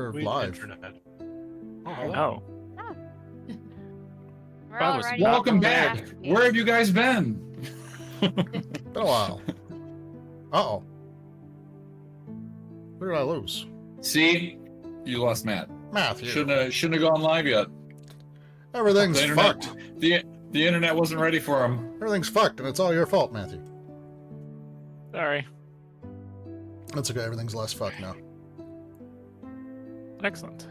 We're We live. internet. Oh. We're Bob was already Welcome back. back. Where have you guys been? Been a while. Uh-oh. Where did I lose? See, you lost Matt. Matthew. Shouldn't have gone live yet. Everything's The internet- fucked. The internet wasn't ready for him. Everything's fucked, and it's all your fault, Matthew. Sorry. That's okay. Everything's less fucked now. Excellent.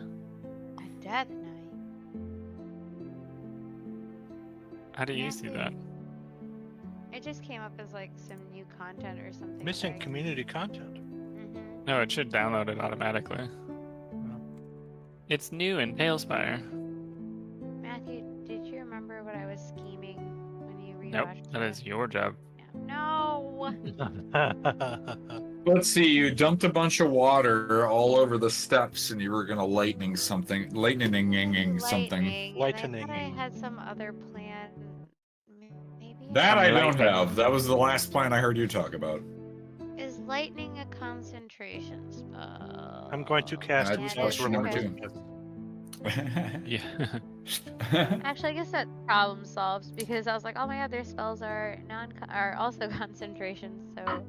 A death knight. How do you see that? It just came up as like some new content or something. Missing right? community content. Mhm. No, it should download it automatically. It's new in Tailspire. Matthew, did you remember what I was scheming when you rewatched Nope, that is your job. No. Let's see. You dumped a bunch of water all over the steps, and you were gonna lightning something. Lightning something. Lightning. Lightning. And I thought I had some other plan. Maybe. That I don't Lightning. have. That was the last plan I heard you talk about. Is lightning a concentration spell? I'm going to cast That That was is for number correct. 2. Yeah. Actually, I guess that problem solves because I was like, oh my god, their spells are are also concentrations. So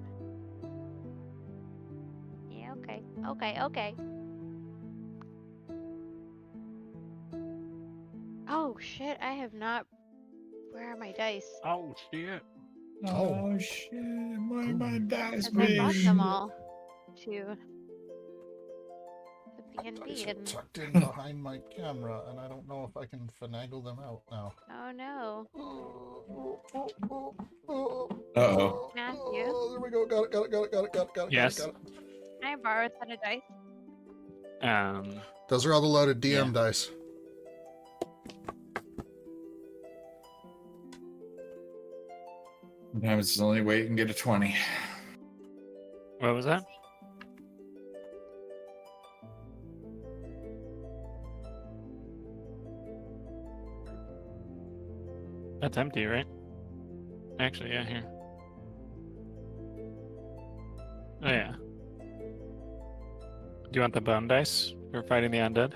yeah, okay. Oh shit, I have not. Where are my dice? Oh, shit. Oh shit! My dice, Because I brought man. them all to the Dice B&B are and tucked in behind my camera, and I don't know if I can finagle them out now. oh no. Uh-oh. Matthew? There we go. Got it. Yes. Got it. Can I borrow a set of dice? Those are all the loaded DM Yeah. dice. Sometimes it's only wait and get a 20. What was that? That's empty, right? Actually, yeah, here. Oh, yeah. Do you want the bone dice for fighting the undead?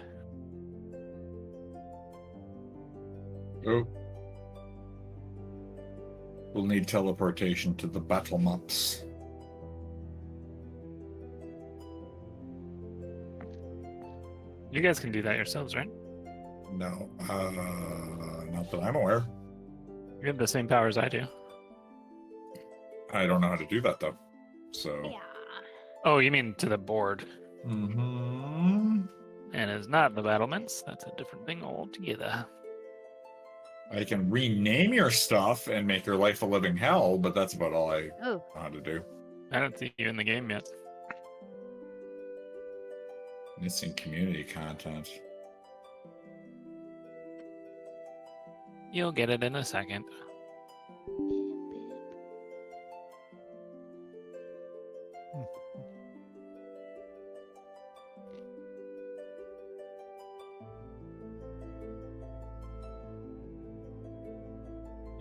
Oh. We'll need teleportation to the battle maps. You guys can do that yourselves, right? No, not that I'm aware. You have the same powers I do. I don't know how to do that though. So. Yeah. Oh, you mean to the board. Mm-hmm. And it's not the battlements. That's a different thing altogether. I can rename your stuff and make your life a living hell, but that's about all I Oh. know how to do. I don't see you in the game yet. Missing community content. You'll get it in a second.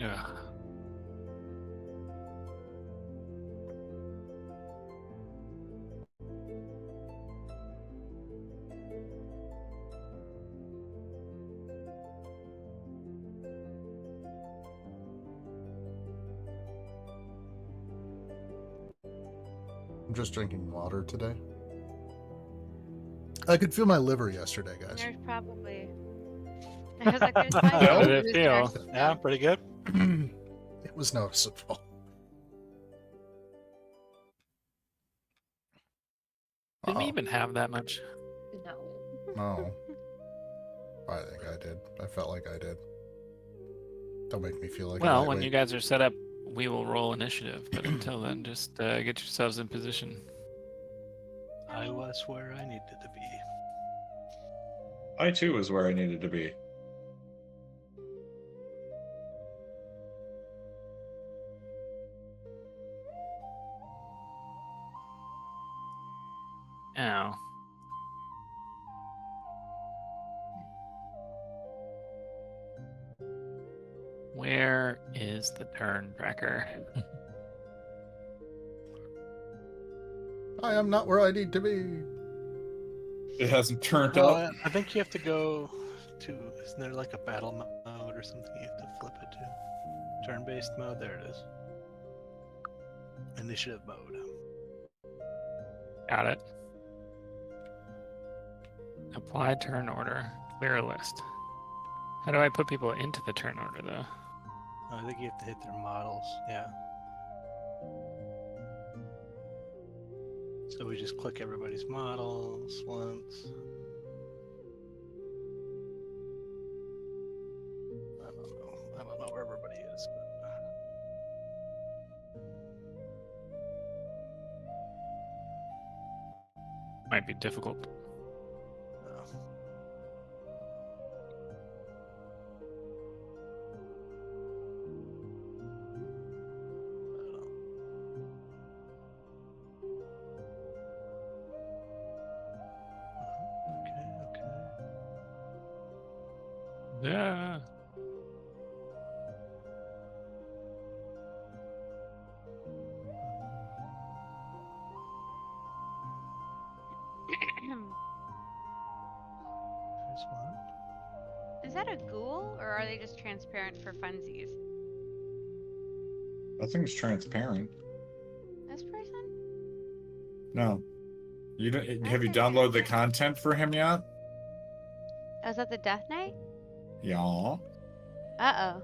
Ugh. I'm just drinking water today. I could feel my liver yesterday, guys. There's probably. I was like, there's How probably did it feel? Yeah, pretty good. It was noticeable. Did we Uh-oh. even have that much? No. No. I think I did. I felt like I did. Don't make me feel like a Well, when lightweight. you guys are set up, we will roll initiative. But until then, just get yourselves in position. I was where I needed to be. I too was where I needed to be. Ow. Where is the turn tracker? I am not where I need to be. It hasn't turned Well, up. I think you have to go to. Isn't there like a battle mode or something you have to flip it to? Turn-based mode. There it is. Initiative mode. Got it. Apply turn order. Clear a list. How do I put people into the turn order, though? I think you have to hit their models. Yeah. So we just click everybody's models once. I don't know. I don't know where everybody is, Might be difficult. but no. I don't. Okay. Okay. Yeah. There's one. Is that a ghoul, or are they just transparent for funsies? I think it's transparent. This person? No. You don't, I have you think downloaded the it's- content for him yet? Oh, is that the Death Knight? Yeah. Uh-oh.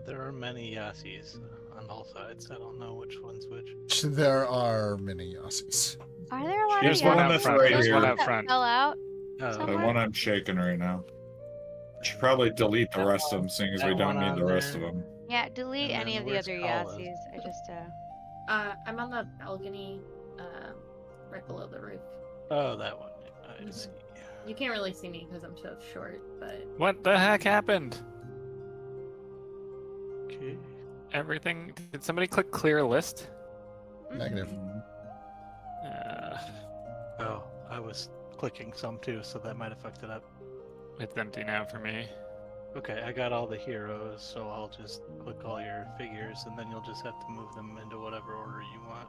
There are many Yasis on all sides. I don't know which one's which. There are many Yasis. Are there a lot There's of one Yasis that's that right fell here. There's one out that front. fell out? Oh, The Somewhere? one I'm shaking right now. Should probably delete the rest of them, seeing as we That don't one need on the rest of there. them. Yeah, delete And any then of the where's other Calla? Yasis. I just, I'm on the balcony, right below the roof. Oh, that one. I see. You can't really see me because I'm so short, but What the heck happened? Okay. Everything. Did somebody click clear list? Negative. Oh, I was clicking some too, so that might have fucked it up. It's empty now for me. Okay, I got all the heroes, so I'll just click all your figures, and then you'll just have to move them into whatever order you want.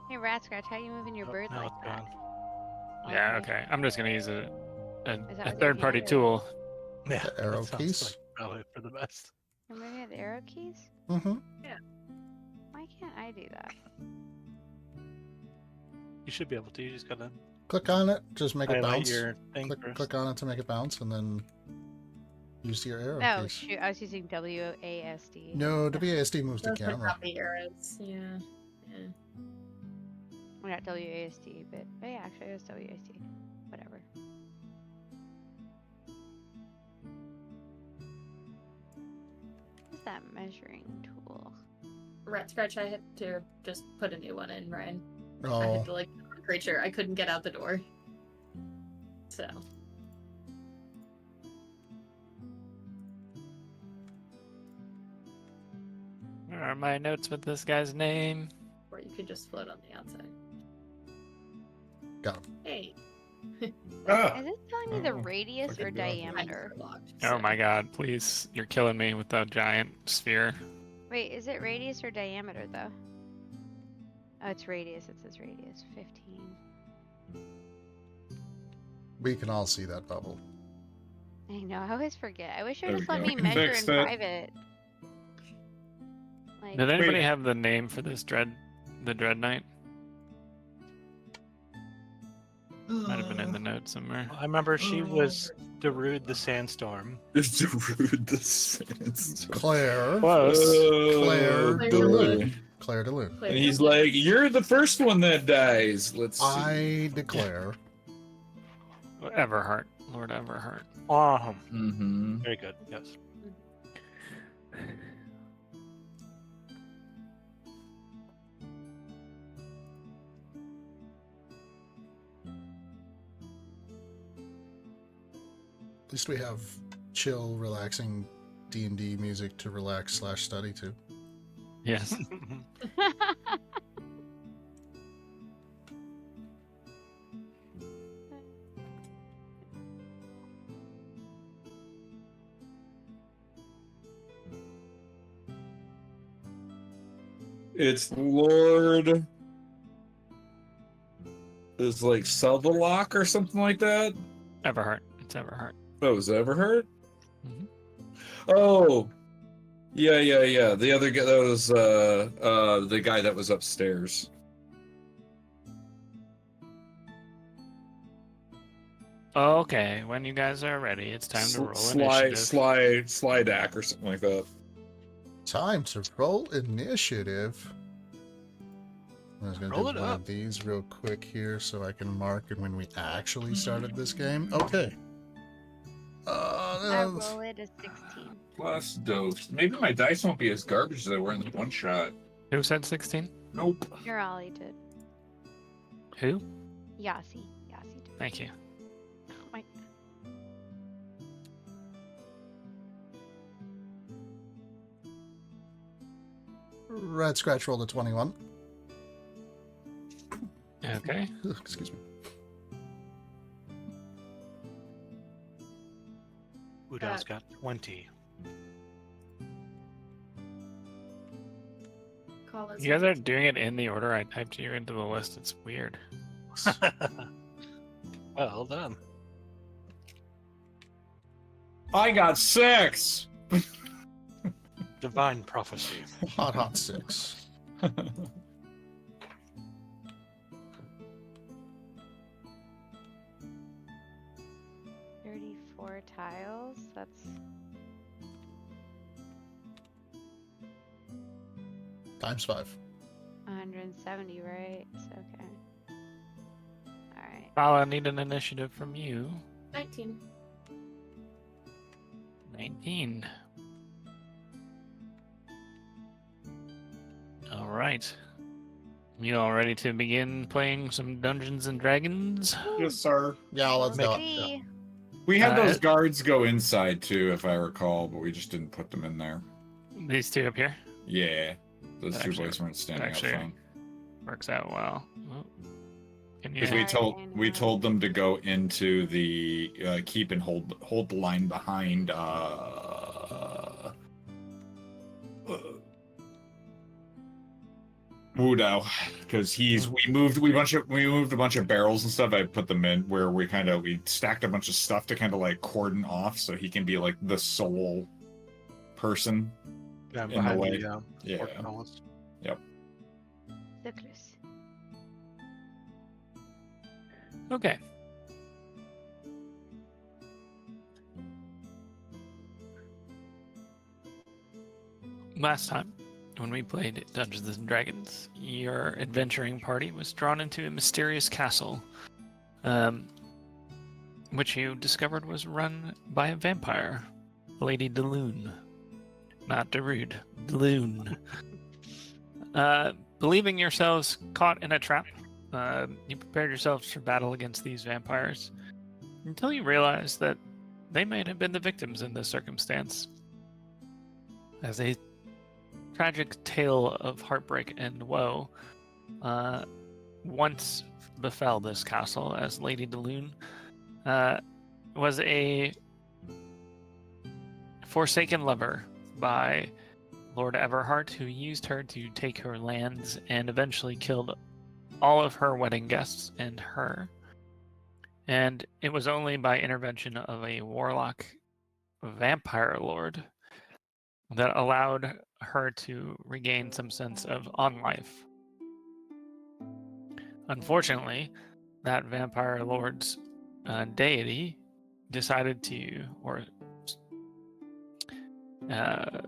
hey, Ratscratch, how you moving your Oh, bird now like it's that? gone. Yeah, okay. I'm just gonna use a Is that with your third-party hand, or- tool. Yeah, The arrow that sounds keys? like probably for the best. You're moving at the arrow keys? Mm-hmm. Why can't I do that? You should be able to. You just gotta Click on it. Just make it highlight bounce. your thing Click, first. click on it to make it bounce, and then use your arrow Oh, keys. shoot. I was using WASD. No, WASD moves the those would camera. not be arrows. Yeah. Well, not WASD, but oh, yeah, actually, it was WASD. Whatever. What's that measuring tool? Ratscratch, I had to just put a new one in, Ryan. I Oh, had to like creature. I couldn't get out the door. So Where are my notes with this guy's name? or you could just float on the outside. got him. Hey. Ah! Is it telling me the Oh, radius or fucking God. diameter? Oh my god, please. You're killing me with that giant sphere. Wait, is it radius or diameter, though? Oh, it's radius. It says radius. 15. We can all see that bubble. I know, I always forget. I wish it There would we just let go. me measure in Fixed it. private. Like, Did anybody Wait. have the name for this the Dread Knight? Might have been in the notes somewhere. I remember she was Darude the Sandstorm. It's rude the sense. Claire. Close. Claire Claire Delune. Claire Delune. And he's like, "You're the first one that dies." Let's see. I declare. Everheart. Lord Everheart. Mm-hmm. Very good. Yes. At least we have chill, relaxing D&D music to relax/study to. Yes. It's Lord is like Selvalok or something like that. Everheart. It's Everheart. Oh, is it Everheart? Mhm. Oh, yeah. The other guy that was the guy that was upstairs. Okay, when you guys are ready, it's time to roll initiative. Slidak or something like that. Time to roll initiative. I'm just gonna Roll do it one up. of these real quick here so I can mark it when we actually started this game. Okay. I roll it a 16. Plus dose. Maybe my dice won't be as garbage as they were in the one shot. Who said 16? Nope. Ollie did. Who? Yasi. Yasi did. Thank you. Oh my. Ratscratch rolled a 21. Okay. Excuse me. Wudao's got 20. Calla's You guys are doing it in the order I typed you into the list. It's weird. Well done. I got 6. Divine prophecy. Hot 6. 34 tiles. That's Times 5. 170, right? It's okay. Alright. Calla, I need an initiative from you. 19. 19. All right. You all ready to begin playing some Dungeons and Dragons? Yes, sir. Yeah, let's We'll do it. see. We had those Uh, guards go inside too, if I recall, but we just didn't put them in there. These two up here Yeah, those two Actually- boys weren't standing up actually- front. works out well. Oh. Can you? Because Yeah. we told them to go into the keep and hold the line behind Wudao, because we moved a bunch of barrels and stuff. I put them in where we stacked a bunch of stuff to kind of like cordon off so he can be like the sole person. Yeah, In the behind way. the Yeah. portcullis. So close. Okay. Last time, when we played Dungeons and Dragons, your adventuring party was drawn into a mysterious castle, which you discovered was run by a vampire, Lady Deloon. Not Darude, Deloon. Believing yourselves caught in a trap, you prepared yourselves for battle against these vampires, until you realized that they might have been the victims in this circumstance. As a tragic tale of heartbreak and woe once befell this castle, as Lady Deloon was a forsaken lover by Lord Everheart, who used her to take her lands and eventually killed all of her wedding guests and her. And it was only by intervention of a warlock vampire lord that allowed her to regain some sense of on life. Unfortunately, that vampire lord's deity decided to, or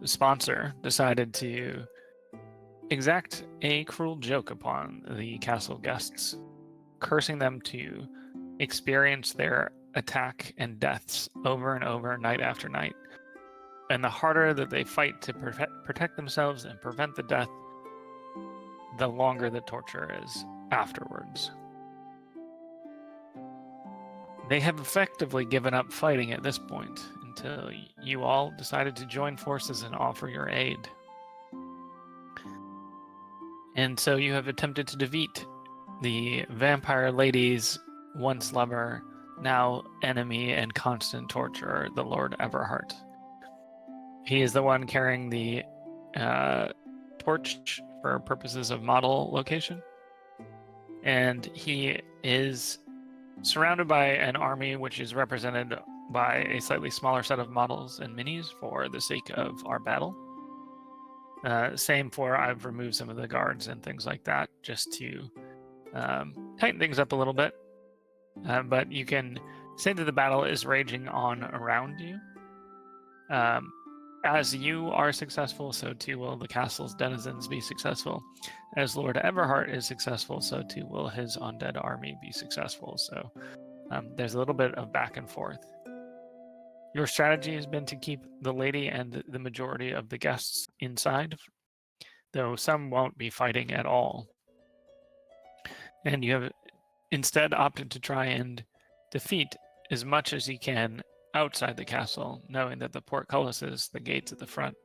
sponsor decided to exact a cruel joke upon the castle guests, cursing them to experience their attack and deaths over and over, night after night. And the harder that they fight to protect themselves and prevent the death, the longer the torture is afterwards. They have effectively given up fighting at this point until you all decided to join forces and offer your aid. And so you have attempted to defeat the vampire lady's once lover, now enemy and constant torturer, the Lord Everheart. He is the one carrying the torch for purposes of model location. And he is surrounded by an army which is represented by a slightly smaller set of models and minis for the sake of our battle. Same for I've removed some of the guards and things like that just to tighten things up a little bit. But you can say that the battle is raging on around you. As you are successful, so too will the castle's denizens be successful. As Lord Everheart is successful, so too will his undead army be successful. So there's a little bit of back and forth. Your strategy has been to keep the lady and the majority of the guests inside, though some won't be fighting at all. And you have instead opted to try and defeat as much as you can outside the castle, knowing that the portcullises, the gates at the front,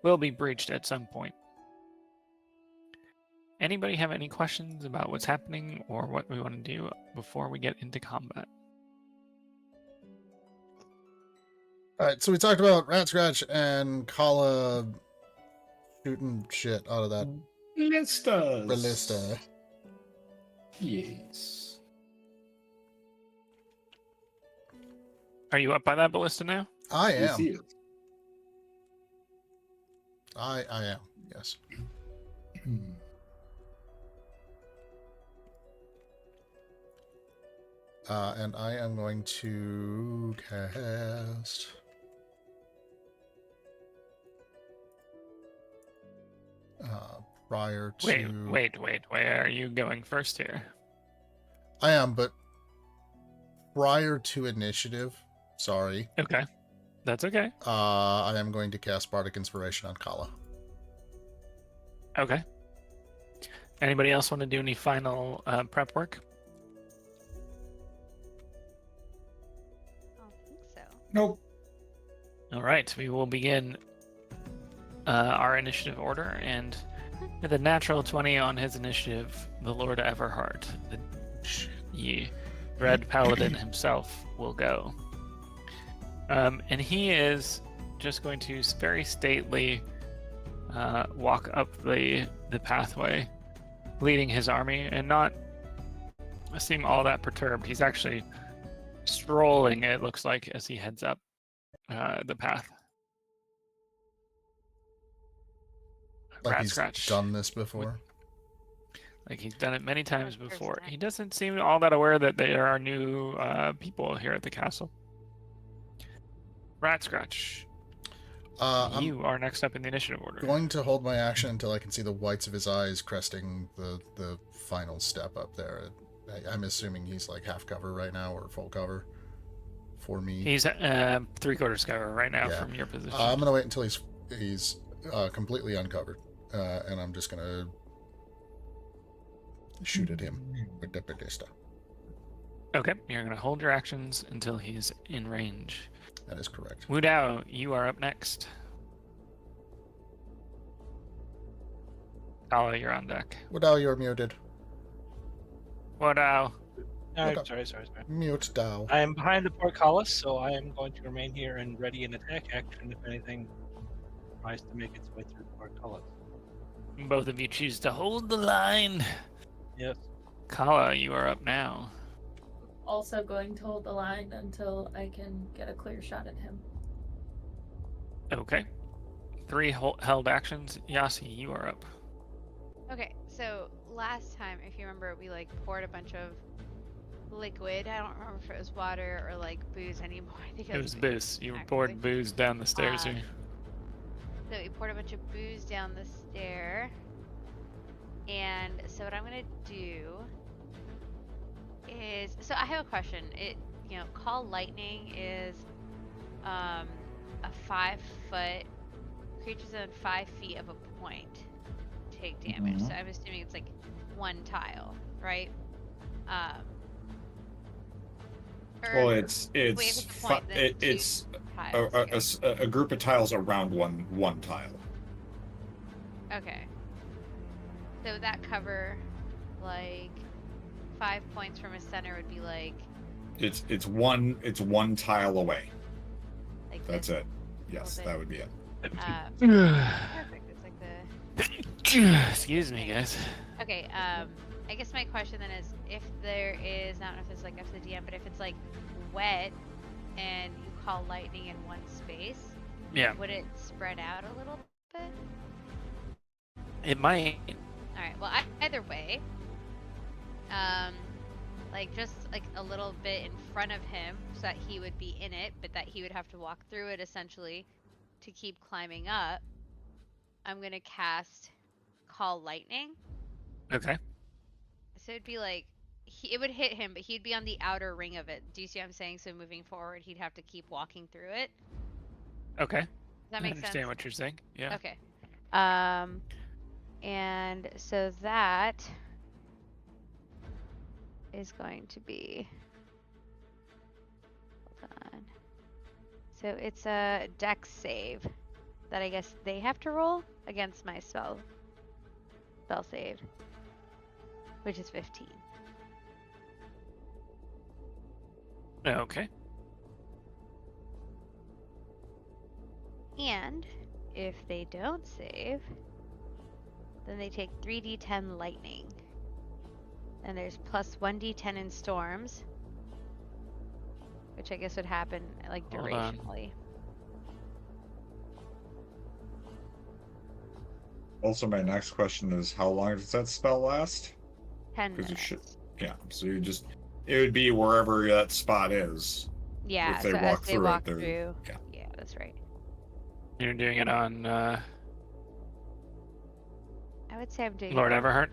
will be breached at some point. Anybody have any questions about what's happening or what we want to do before we get into combat? All right, so we talked about Ratscratch and Calla shooting shit out of that ballista. Yes. Are you up by that ballista now? I Yes, am. he is. I am. Yes. And I am going to cast. Prior to. Wait. Where are you going first here? I am, but prior to initiative. Sorry. Okay. That's okay. I am going to cast Bardic Inspiration on Calla. Okay. Anybody else want to do any final prep work? I don't think so. Nope. All right, we will begin our initiative order, and with a natural 20 on his initiative, the Lord Everheart, the Red Paladin himself, will go. And he is just going to very stately walk up the pathway, leading his army, and not seem all that perturbed. He's actually strolling, it looks like, as he heads up the path. Like he's Ratscratch. done this before. Like he's done it many times First before. time. He doesn't seem all that aware that there are new people here at the castle. Ratscratch, I'm you are next up in the initiative order. going to hold my action until I can see the whites of his eyes cresting the final step up there. I'm assuming he's like half cover right now or full cover for me. He's 3/4 cover right now Yeah. from your position. I'm gonna wait until he's completely uncovered, and I'm just gonna shoot at him with the ballista. Okay, you're going to hold your actions until he's in range. That is correct. Wudao, you are up next. Calla, you're on deck. Wudao, you're muted. Wudao. Okay. Sorry. Mute Dao. I am behind the portcullis, so I am going to remain here and ready an attack action if anything tries to make its way through the portcullis. Both of you choose to hold the line. Yes. Calla, you are up now. Also going to hold the line until I can get a clear shot at him. Okay. 3 held actions. Yasi, you are up. Okay, so last time, if you remember, we like poured a bunch of liquid. I don't remember if it was water or like booze anymore. I think It was booze. booze. You Actually. poured booze down the stairs here. So we poured a bunch of booze down the stair. And so what I'm gonna do is, so I have a question. Call lightning is a 5-foot creatures within 5 feet of a point take damage. Mhm. So I'm assuming it's like 1 tile, right? Well, it's wait, if it's a point, then it's tiles, I guess. a group of tiles around one tile. Okay. So would that cover like 5 points from a center would be like It's one tile away. That's this? it. Yes, bit. that would be it. Perfect. It's like the Excuse me, guys. okay. I guess my question then is, if there is, I don't know if it's like up to the DM, but if it's like wet and you call lightning in one space, Yeah, would it spread out a little bit? it might. All right. Well, either way, like just like a little bit in front of him, so that he would be in it, but that he would have to walk through it essentially to keep climbing up. I'm gonna cast Call Lightning. Okay. So it'd be like it would hit him, but he'd be on the outer ring of it. Do you see what I'm saying? So moving forward, he'd have to keep walking through it. Okay. Does that I make understand sense? what you're saying. Yeah. Okay. And so that is going to be. Hold on. So it's a dex save that I guess they have to roll against my spell save, which is 15. Okay. And if they don't save, then they take 3d10 lightning. And there's plus 1d10 in storms, which I guess would happen like Hold on. durationally. Also, my next question is, how long does that spell last? 10 'Cause you minutes. should- Yeah, so it would be wherever that spot is. Yeah, if they so walk as they through it, walk they're- through. yeah. Yeah, that's right. You're doing it on I would say I'm doing Lord it. Everheart?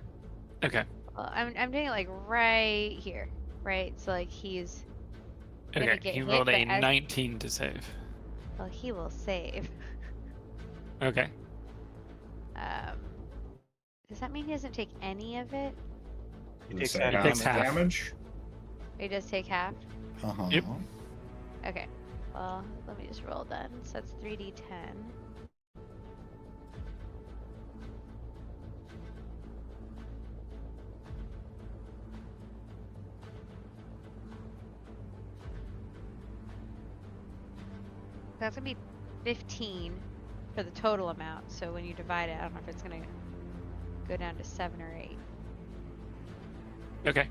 Okay. Well, I'm doing it like right here, right? So like he's gonna Okay. get He hit, rolled a but as- 19 to save. well, he will save. Okay. Does that mean he doesn't take any of it? He Does takes it half have damage. damage. Or he does take half? Uh-huh. Yep. Okay. Well, let me just roll then. So that's 3d10. That's gonna be 15 for the total amount. So when you divide it, I don't know if it's gonna go down to 7 or 8. Okay.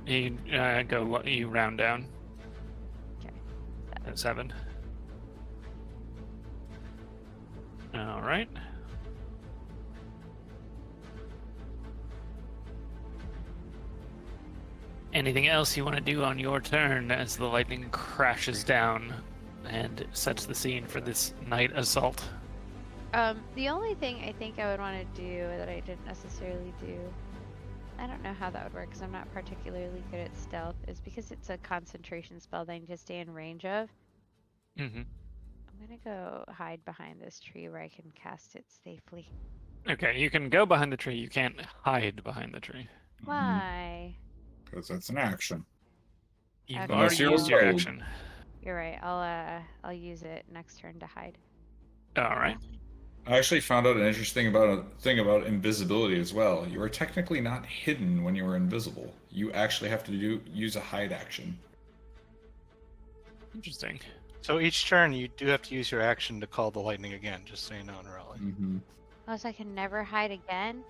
You you round down. Okay. At 7. All right. Anything else you want to do on your turn as the lightning crashes down and sets the scene for this night assault? The only thing I think I would want to do that I didn't necessarily do, I don't know how that would work because I'm not particularly good at stealth, is because it's a concentration spell that I need to stay in range of. Mm-hmm. I'm gonna go hide behind this tree where I can cast it safely. Okay, you can go behind the tree. You can't hide behind the tree. Why? Because that's an action. You've Okay. already Unless you're used your rogue. action. You're right. I'll use it next turn to hide. All right. I actually found out an interesting thing about invisibility as well. You are technically not hidden when you are invisible. You actually have to use a hide action. Interesting. So each turn, you do have to use your action to call the lightning again, just so you know, in Raleigh. Mm-hmm. Oh, so I can never hide again?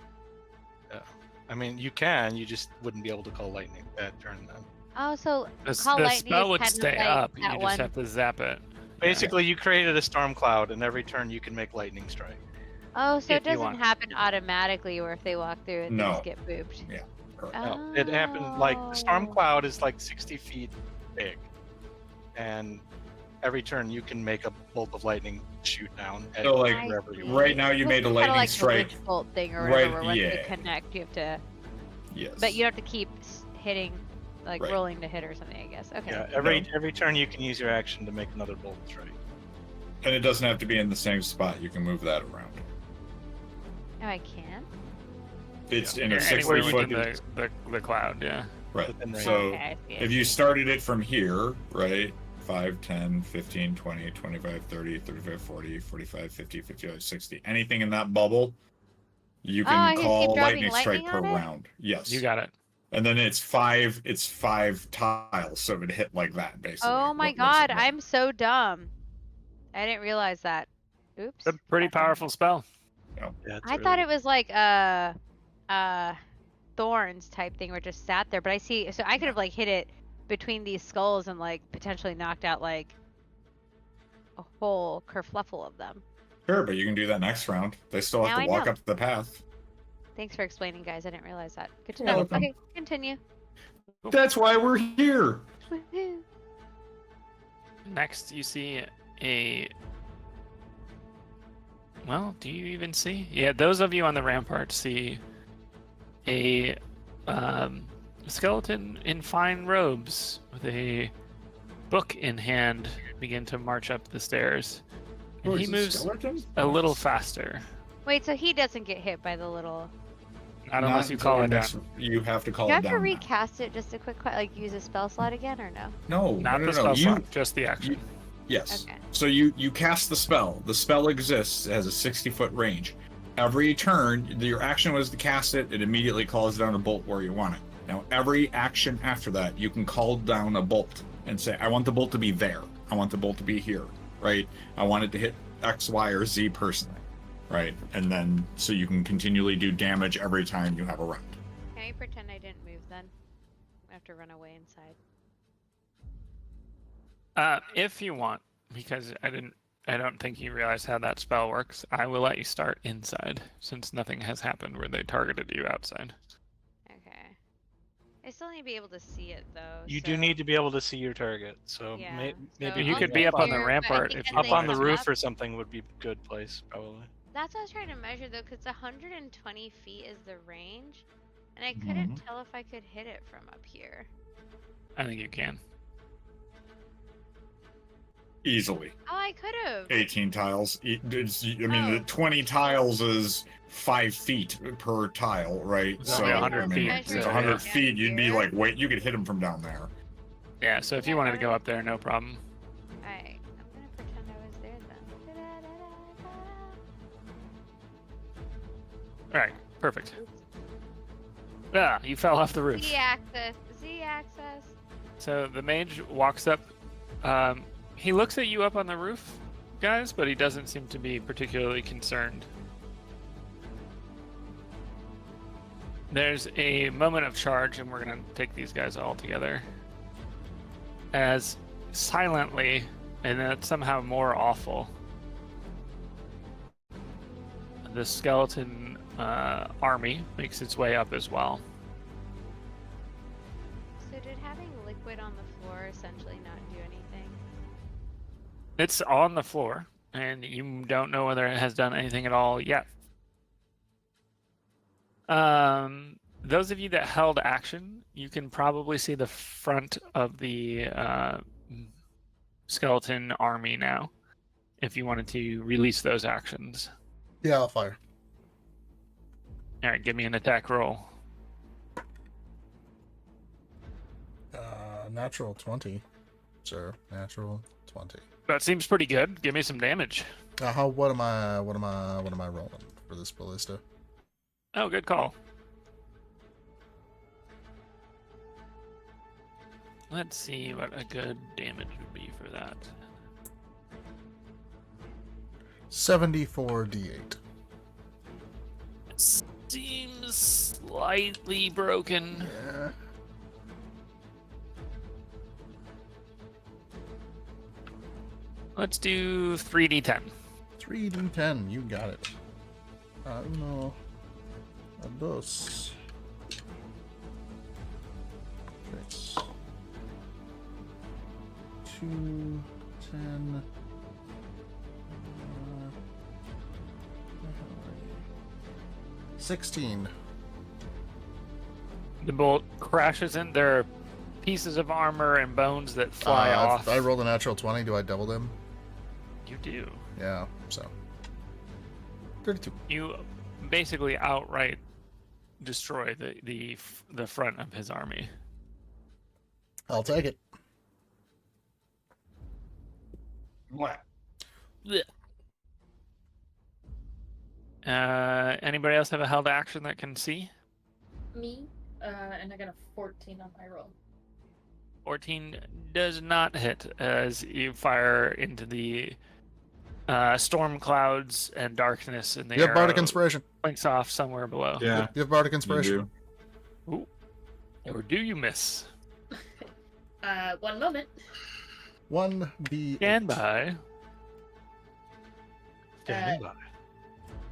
I mean, you can, you just wouldn't be able to call lightning that turn then. Oh, so The call lightning spell is would kind of stay like up. that You one. just have to zap it. Basically, you created a storm cloud, and every turn you can make lightning strike. Oh, so it if you doesn't want. happen automatically, or if they walk through it, they No. just get booped. Correct. No, it happened like the storm Oh. cloud is like 60 feet big, and every turn you can make a bolt of lightning shoot down at So, like, wherever you see. want. right now you It's made a kinda lightning like strike. The witch bolt thing or Right, whatever. Where once yeah. they connect, you have to. Yes. But you have to keep hitting, like Right. rolling to hit or something. I guess. Okay. Yeah, every turn you can use your action to make another bolt strike. And it doesn't have to be in the same spot. You can move that around. Oh, I can. It's in Yeah, a anywhere 60-foot. within the cloud, yeah. Right. within range. So Okay, I see, I if see. you started it from here, right? 5, 10, 15, 20, 25, 30, 35, 40, 45, 50, 55, 60. Anything in that bubble, you Oh, I can can call keep dropping lightning strike lightning per on it? round. Yes. You got it. And then it's five tiles, so it would hit like that basically. Oh my What was god, it? I'm so dumb. I didn't realize that. Oops. It's a pretty That didn't- powerful spell. Yeah, it's I thought really- it was like thorns type thing, or just sat there. But I see, so I could have like hit it between these skulls and like potentially knocked out like a whole kerfluffle of them. Sure, but you can do that next round. They still have Now to I walk know. up the path. Thanks for explaining, guys. I didn't realize that. Good to You're know. welcome. Okay, continue. That's why we're here. Woohoo. Next, you see a. Well, do you even see? Yeah, those of you on the rampart see a skeleton in fine robes with a book in hand begin to march up the stairs. And Oh, he he's moves skeleton? a little faster. Wait, so he doesn't get hit by the little. Not unless you until call the it next- down. You have to call You it have to down. now. recast it just a quick, like use a spell slot again, or no? No, Not no, the no, spell You, slot, just the action. yes. Okay. So you cast the spell. The spell exists, it has a 60-foot range. Every turn, your action was to cast it. It immediately calls down a bolt where you want it. Now, every action after that, you can call down a bolt and say, "I want the bolt to be there. I want the bolt to be here." Right? I want it to hit X, Y, or Z personally. Right? And then so you can continually do damage every time you have a round. Can I pretend I didn't move then? I have to run away inside. If you want, because I don't think you realize how that spell works. I will let you start inside, since nothing has happened where they targeted you outside. Okay. I still need to be able to see it though. You so... do need to be able to see your target, so Yeah, maybe so you I'll could stay be up on the here, but I rampart think if as you up they on the come roof up- or something would be a good place, probably. That's what I was trying to measure though, because 120 feet is the range, and I couldn't tell if I could hit it from up here. I think you can. Easily. Oh, I could have. 18 tiles. I mean, Oh. the 20 tiles is 5 feet per tile, right? It's So only I 100 mean, feet, if it's so 100 yeah. feet, you'd be Here. like, wait, you could hit him from down there. Yeah, so if you Yeah, wanted to go alright. up there, no problem. Alright, I'm gonna pretend I was there then. Da-da-da-da-da. Alright, perfect. Ah, you fell off the roof. Z axis. Z axis. So the mage walks up. He looks at you up on the roof, guys, but he doesn't seem to be particularly concerned. There's a moment of charge, and we're going to take these guys all together. As silently, and that's somehow more awful, the skeleton army makes its way up as well. So did having liquid on the floor essentially not do anything? It's on the floor, and you don't know whether it has done anything at all yet. Those of you that held action, you can probably see the front of the skeleton army now, if you wanted to release those actions. Yeah, I'll fire. All right, give me an attack roll. Natural 20. Sir, natural 20. That seems pretty good. Give me some damage. What am I rolling for this ballista? Oh, good call. Let's see what a good damage would be for that. 74 d8. Seems slightly broken. Yeah. Let's do 3d10. 3d10, you got it. Uno, dos, tres, 2, 10, 16. The bolt crashes in. There are pieces of armor and bones that fly off. I rolled a natural 20. Do I double them? You do. Yeah, so 32. You basically outright destroy the front of his army. I'll take it. What? Anybody else have a held action that can see? Me, and I got a 14 on my roll. 14 does not hit as you fire into the storm clouds and darkness in the You have air. Bardic Inspiration. Blinks off somewhere below. Yeah. You have Bardic You Inspiration. do. Ooh. Or do you miss? 1 moment. 1d8. Stand by. Standing by.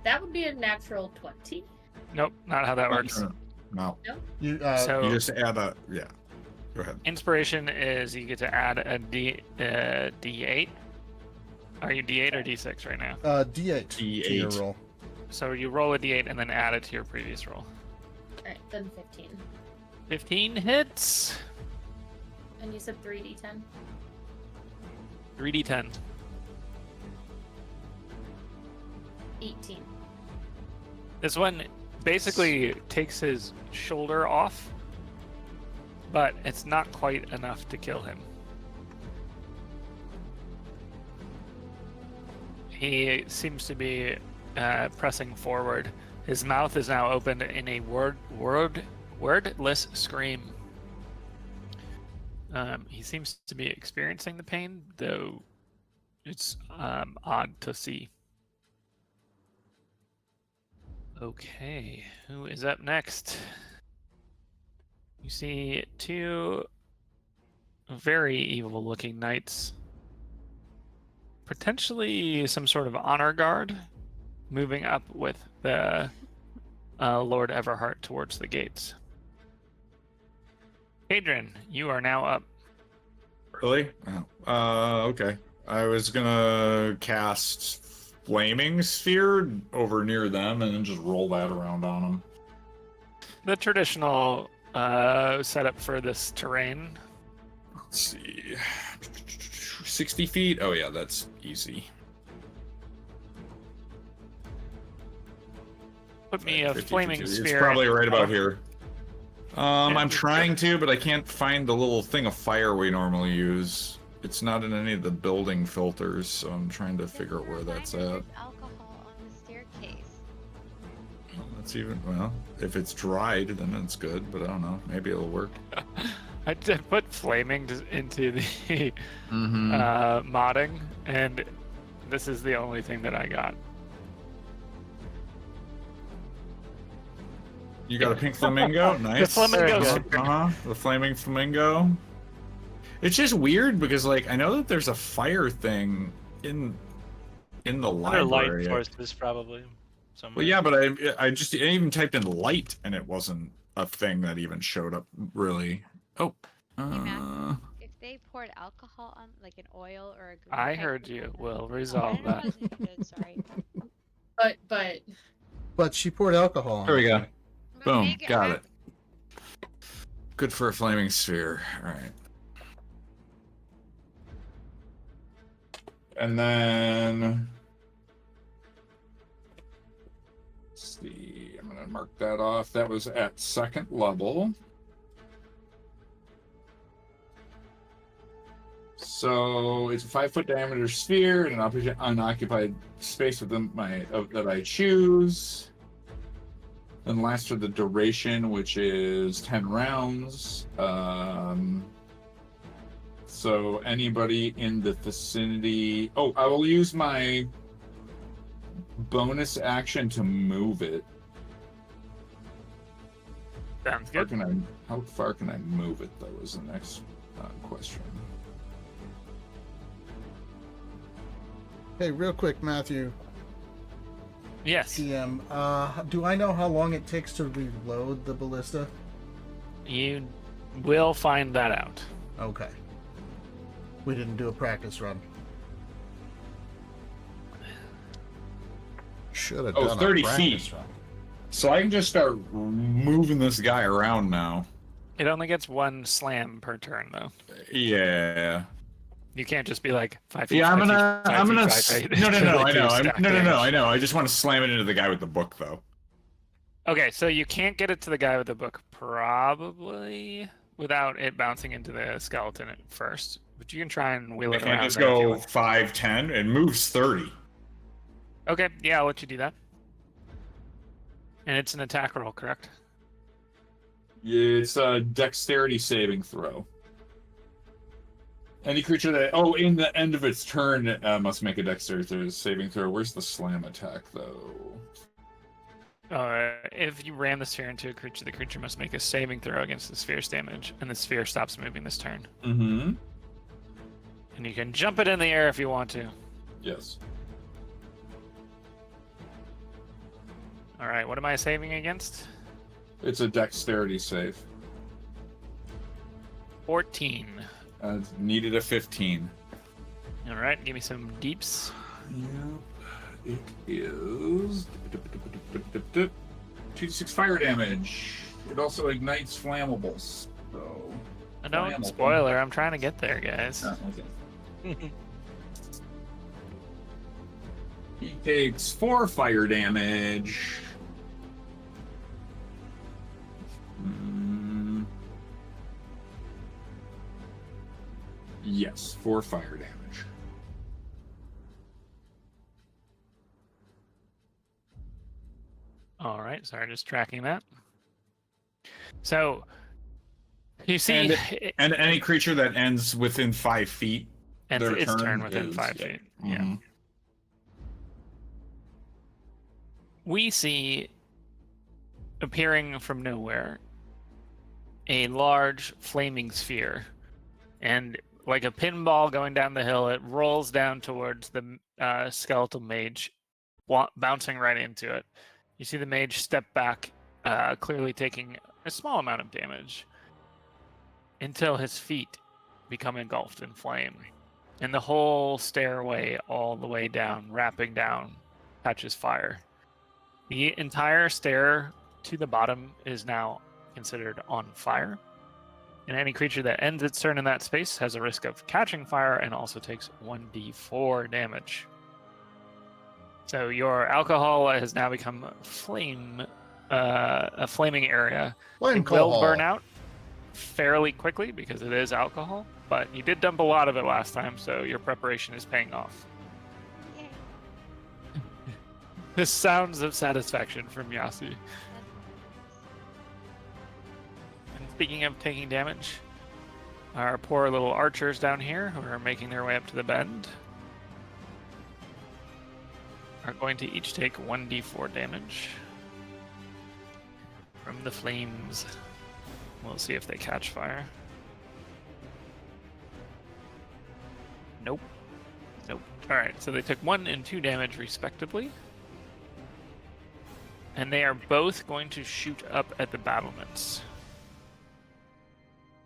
That would be a natural 20. Nope, not how that works. No. You, So You just add a yeah. Go ahead. inspiration is you get to add a D8. Are you D8 or D6 right now? d8 to your D8. roll. So you roll a D8 and then add it to your previous roll. Alright, then 15. 15 hits. And you said 3d10? 3D10. 18. This one basically takes his shoulder off, but it's not quite enough to kill him. He seems to be pressing forward. His mouth is now opened in a wordless scream. He seems to be experiencing the pain, though it's odd to see. Okay, who is up next? You see two very evil-looking knights. Potentially some sort of honor guard moving up with the Lord Everheart towards the gates. Kaydren, you are now up. Really? Oh. Okay. I was gonna cast Flaming Sphere over near them and then just roll that around on them. The traditional setup for this terrain. Let's see. 60 feet? Oh yeah, that's easy. Put me a 50, flaming 50. sphere. It's probably right about Oh, here. I'm trying to, but I can't find the little thing of fire we normally use. It's not in any of the building filters, so I'm trying to figure out where that's at. There's alcohol on the staircase. That's even, well, if it's dried, then it's good, but I don't know. Maybe it'll work. I did put flaming into the Mm-hmm. modding, and this is the only thing that I got. You got a pink flamingo? Nice. flamingo. The flaming flamingo. It's just weird because, like, I know that there's a fire thing in the Other light library. sources probably. Somewhere. Well, yeah, but I even typed in light and it wasn't a thing that even showed up really. Oh. Matt, if they poured alcohol on, like an oil or a green I type heard of you. liquid- We'll Oh, I resolve didn't know that. if I was muted, sorry. But But she poured alcohol on There we it. go. But Boom. make Got it. happen. Good for a flaming sphere. All right. And then, let's see, I'm gonna mark that off. That was at second level. So it's a 5-foot diameter sphere in an unoccupied space within that I choose. Then lasts for the duration, which is 10 rounds. So anybody in the vicinity. Oh, I will use my bonus action to move it. Sounds How good. far can I move it, though, is the next question. Hey, real quick, Matthew, Yes, DM, do I know how long it takes to reload the ballista? you will find that out. Okay. We didn't do a practice run. Should have Oh, done 30 a practice feet. run. So I can just start moving this guy around now. It only gets one slam per turn, though. Yeah. You can't just be like 5 feet. Yeah, I'm 5 feet, gonna. 5 I'm feet, gonna. 5 feet, No, to, I like, know. do stack No, damage. I know. I just want to slam it into the guy with the book, though. Okay, so you can't get it to the guy with the book probably without it bouncing into the skeleton at first. But you can try and wheel I it can't around. just there if you go want. 5, 10. It moves 30. Okay, yeah, I'll let you do that. And it's an attack roll, correct? It's a dexterity saving throw. Any creature that in the end of its turn must make a dexterity saving throw. Where's the slam attack though? If you ram the sphere into a creature, the creature must make a saving throw against the sphere's damage, and the sphere stops moving this turn. Mm-hmm. And you can jump it in the air if you want to. Yes. All right, what am I saving against? It's a dexterity save. 14. Needed a 15. All right, give me some deeps. Yep. It is 2d6 fire damage. It also ignites flammables. So. No, Flammable. spoiler, I'm trying to get there, guys. Oh, okay. He takes 4 fire damage. Yes, 4 fire damage. All right, sorry, just tracking that. So, you see, And any creature that ends within 5 feet, ends their its turn turn within is- 5 yeah. feet. Yeah. Mhm. We see appearing from nowhere a large flaming sphere, and like a pinball going down the hill, it rolls down towards the skeletal mage, bouncing right into it. You see the mage step back, clearly taking a small amount of damage, until his feet become engulfed in flame, and the whole stairway all the way down, wrapping down, catches fire. The entire stair to the bottom is now considered on fire, and any creature that ends its turn in that space has a risk of catching fire and also takes 1d4 damage. So your alcohol has now become a flaming area. Flame It will cohol. burn out fairly quickly because it is alcohol, but you did dump a lot of it last time, so your preparation is paying off. Yay. The sounds of satisfaction from Yasi. And speaking of taking damage, our poor little archers down here who are making their way up to the bend are going to each take 1d4 damage from the flames. We'll see if they catch fire. Nope. Nope. Alright, so they took 1 and 2 damage respectively. And they are both going to shoot up at the battlements.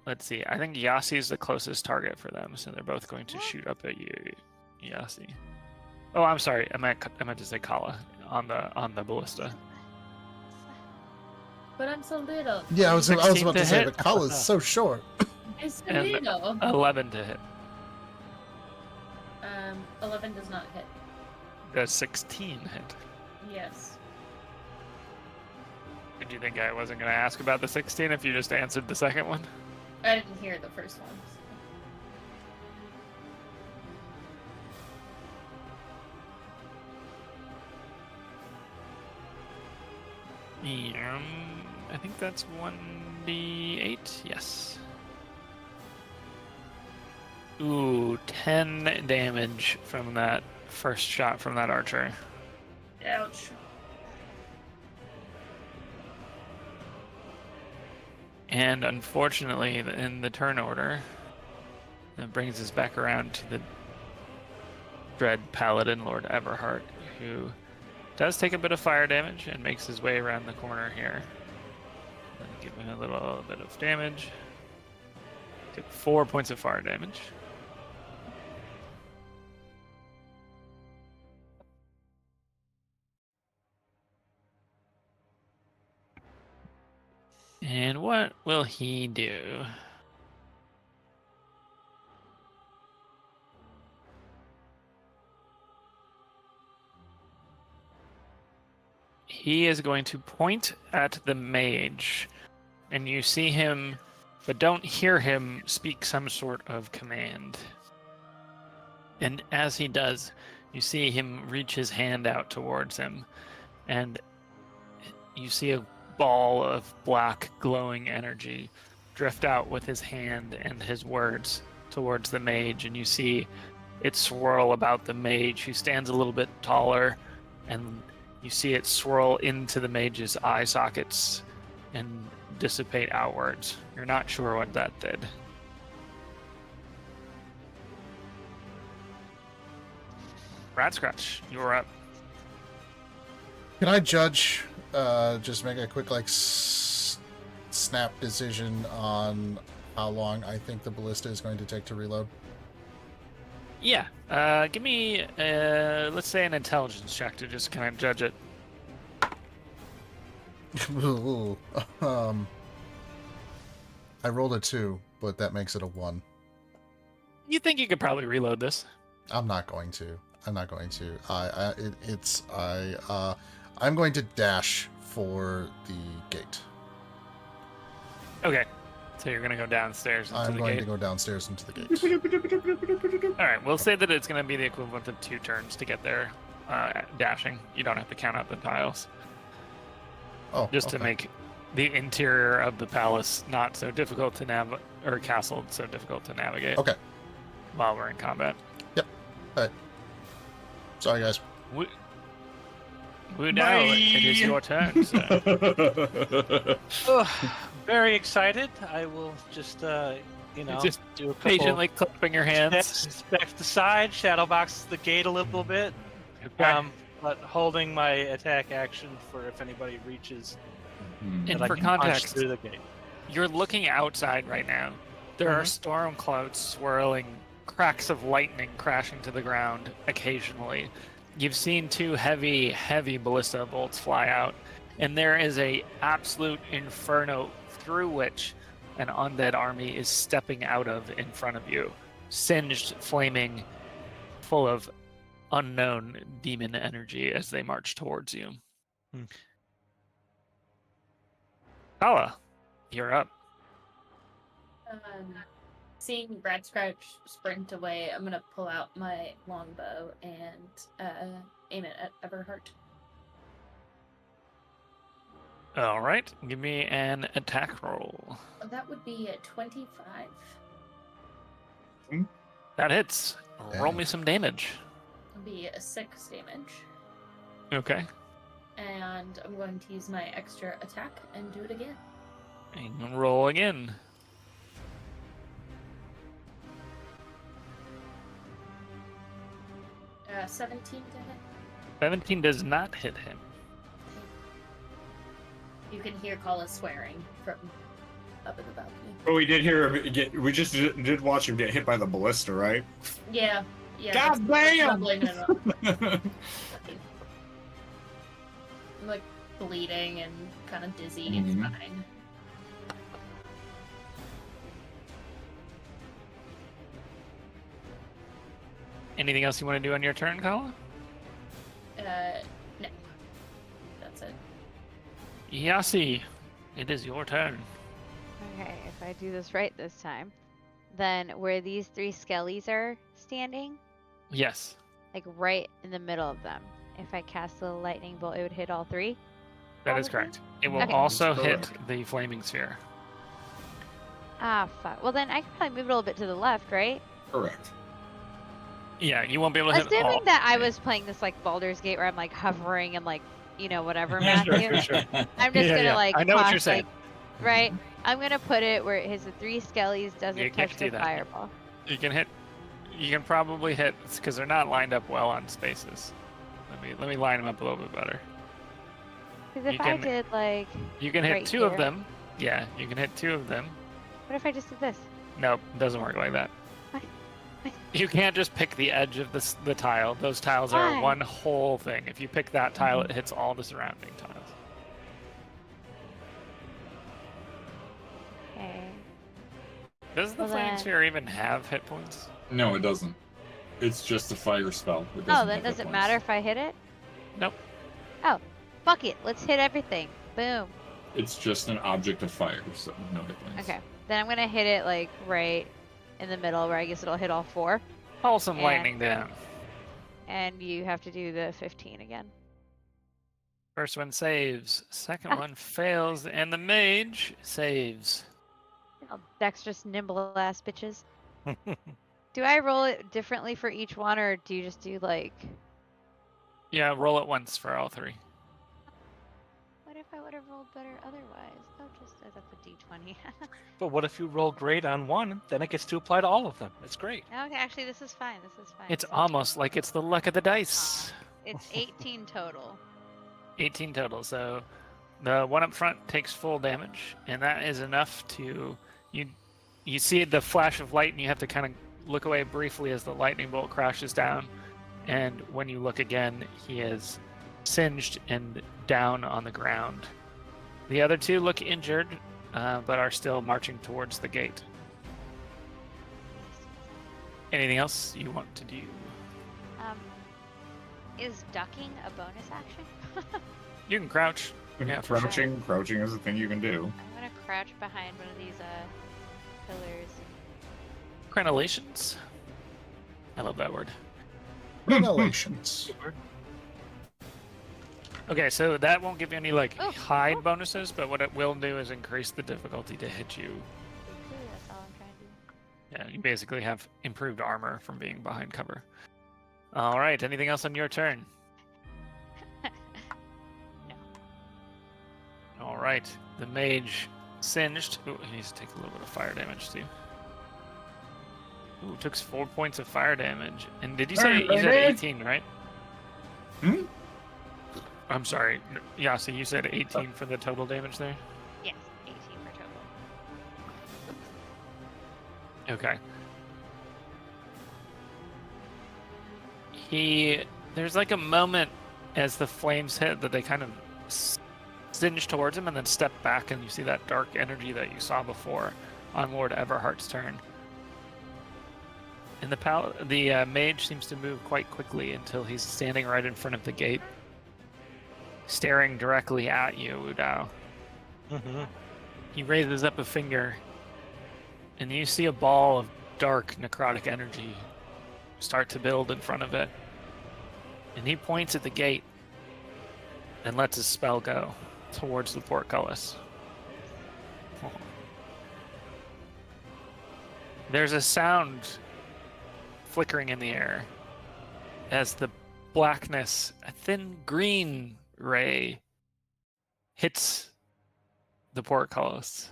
Let's see. I think Yasi is the closest target for them, so they're both going to shoot up at you, Yasi. Oh, I'm sorry. I meant to say Calla on the ballista. But I'm so little. Yeah, I was 16 about to to say, hit? but Kalla's so short. I'm so And- little. 11 to hit. 11 does not hit. Does 16 hit? Yes. Did you think I wasn't going to ask about the 16 if you just answered the second one? I didn't hear the first one. I think that's 1d8. Yes. Ooh, 10 damage from that first shot from that archer. Ouch. And unfortunately, in the turn order, that brings us back around to the Dread Paladin, Lord Everheart, who does take a bit of fire damage and makes his way around the corner here. Give him a little bit of damage. Took 4 points of fire damage. And what will he do? He is going to point at the mage, and you see him, but don't hear him speak some sort of command. And as he does, you see him reach his hand out towards him, and you see a ball of black glowing energy drift out with his hand and his words towards the mage, and you see it swirl about the mage, who stands a little bit taller, and You see it swirl into the mage's eye sockets and dissipate outwards. You're not sure what that did. Ratscratch, you're up. Can I judge? Just make a quick snap decision on how long I think the ballista is going to take to reload. Yeah. Give me, let's say, an intelligence check to just kind of judge it. I rolled a 2, but that makes it a 1. You think you could probably reload this? I'm not going to. I'm going to dash for the gate. Okay. So you're going to go downstairs into I'm the going gate? to go downstairs into the gate. All right, we'll say that it's going to be the equivalent of 2 turns to get there dashing. You don't have to count out the tiles. Oh, Just to okay. make the interior of the palace not so difficult to navigate, or castle so difficult to navigate. Okay. While we're in combat. Sorry, guys. Wudao, it is your turn, sir. Very excited. I will just, Just do a couple patiently clapping your hands. steps to the side, shadow box the gate a little bit, Okay. but holding my attack action for if anybody reaches. And that I for can punch context, through the gate. you're looking outside right now. There are Mhm. storm clouds swirling, cracks of lightning crashing to the ground occasionally. You've seen 2 heavy, heavy ballista bolts fly out, and there is a absolute inferno through which an undead army is stepping out of in front of you, singed, flaming, full of unknown demon energy as they march towards you. Hmm. Calla, you're up. Seeing Ratscratch sprint away, I'm gonna pull out my longbow and aim it at Everhart. All right, give me an attack roll. That would be a 25. That hits. Roll me some damage. It'll be a 6 damage. Okay. And I'm going to use my extra attack and do it again. And roll again. Uh, 17 to hit. 17 does not hit him. You can hear Calla swearing from up in the balcony. But we did hear him get. We just did watch him get hit by the ballista, right? Yeah. God that's damn! not blaming it on. I'm like bleeding and kind of dizzy. It's Mhm. fine. Anything else you want to do on your turn, Calla? No. That's it. Yasi, it is your turn. Okay, if I do this right this time, then where these 3 skellies are standing, Yes. like right in the middle of them, if I cast the lightning bolt, it would hit all 3? That is Probably? correct. It will Okay. also That's hit correct. the flaming sphere. Ah, fuck. Well, then I could probably move it a little bit to the left, right? Correct. Yeah, you won't be able to hit all. Assuming that I was playing this like Baldur's Gate where I'm like hovering and like, whatever, Matthew. Sure. I'm just Yeah, gonna yeah. like I know what you're toss, saying. like, right? I'm gonna put it where it hits the 3 skellies, doesn't You can touch do the that. fireball. You can probably hit, because they're not lined up well on spaces. Let me line them up a little bit better. Because You if I can- did like, You can hit Right 2 of here. them. Yeah, you can hit 2 of them. what if I just did this? Nope, doesn't work like that. Why? You can't just pick the edge of the tile. Those tiles Why? are one whole thing. If you pick that tile, it hits all the surrounding tiles. Okay. Does the Well, flame then- sphere even have hit points? No, it doesn't. It's just a fire spell. It Oh, doesn't then have does hit it points. matter if I hit it? Nope. Oh, fuck it. Let's hit everything. Boom. It's just an object of fire, so no hit points. Okay. Then I'm gonna hit it like right in the middle where I guess it'll hit all 4. Call some And- lightning down. And you have to do the 15 again. First one saves. Second one fails, and the mage saves. Oh, dexterous, nimble ass bitches. Do I roll it differently for each one, or do you just do like? Yeah, roll it once for all 3. I would have rolled better otherwise. Oh, just that's a d20. But what if you roll great on one? Then it gets to apply to all of them. It's great. Okay, actually, this is fine. This is fine. It's So almost like it's the luck of the dice. it's 18 total. 18 total. So the one up front takes full damage, and that is enough to you see the flash of light, and you have to kind of look away briefly as the lightning bolt crashes down. And when you look again, he is singed and down on the ground. The other two look injured, but are still marching towards the gate. Anything else you want to do? Is ducking a bonus action? You can crouch. Yeah, for sure. Crouching is a thing you can do. I'm gonna crouch behind one of these pillars. Crenellations. I love that word. Revelations. Okay, so that won't give you any like Oh, hide oh. bonuses, but what it will do is increase the difficulty to hit you. That's all I'm trying to do. Yeah, you basically have improved armor from being behind cover. All right, anything else on your turn? No. All right, the mage singed. Ooh, he needs to take a little bit of fire damage too. Ooh, took 4 points of fire damage. And did you say you said 18, right? Hmm? I'm sorry, Yasi, you said 18 for the total damage there? Yes, 18 for total. Okay. There's like a moment as the flames hit that they kind of singe towards him and then step back, and you see that dark energy that you saw before on Lord Everhart's turn. And the mage seems to move quite quickly until he's standing right in front of the gate, staring directly at you, Wudao. Mm-hmm. He raises up a finger, and you see a ball of dark necrotic energy start to build in front of it. And he points at the gate and lets his spell go towards the portcullis. There's a sound flickering in the air as the blackness, a thin green ray, hits the portcullis.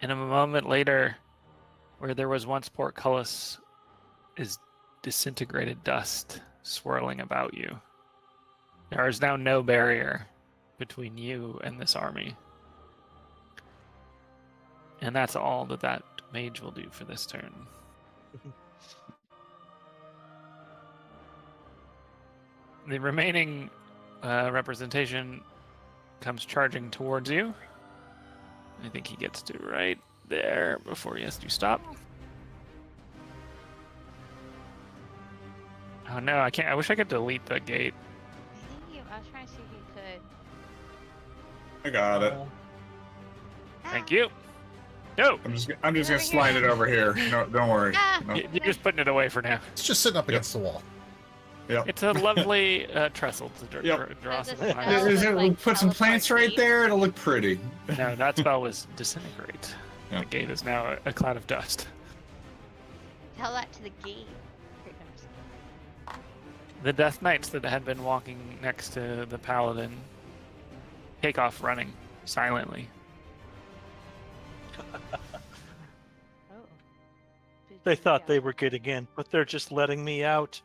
And a moment later, where there was once portcullis is disintegrated dust swirling about you. There is now no barrier between you and this army. And that's all that mage will do for this turn. The remaining representation comes charging towards you. I think he gets to right there before he has to stop. Oh no, I can't. I wish I could delete the gate. I was trying to see if you could. I got it. Thank you. No, I'm just Over gonna slide here. it over here. No, don't worry. Ah! No. you're just putting it away for now. It's just sitting up against the wall. Yep. It's a lovely trestle to Yep. draw Does some it lines. smell? Is it, like put some teleport plants right keys? there. It'll look pretty. No, that spell was disintegrate. Yeah. The gate is now a cloud of dust. Tell that to the gate. Here comes. The Death Knights that had been walking next to the Paladin take off running silently. Oh. They thought they were getting in, but they're just letting me out.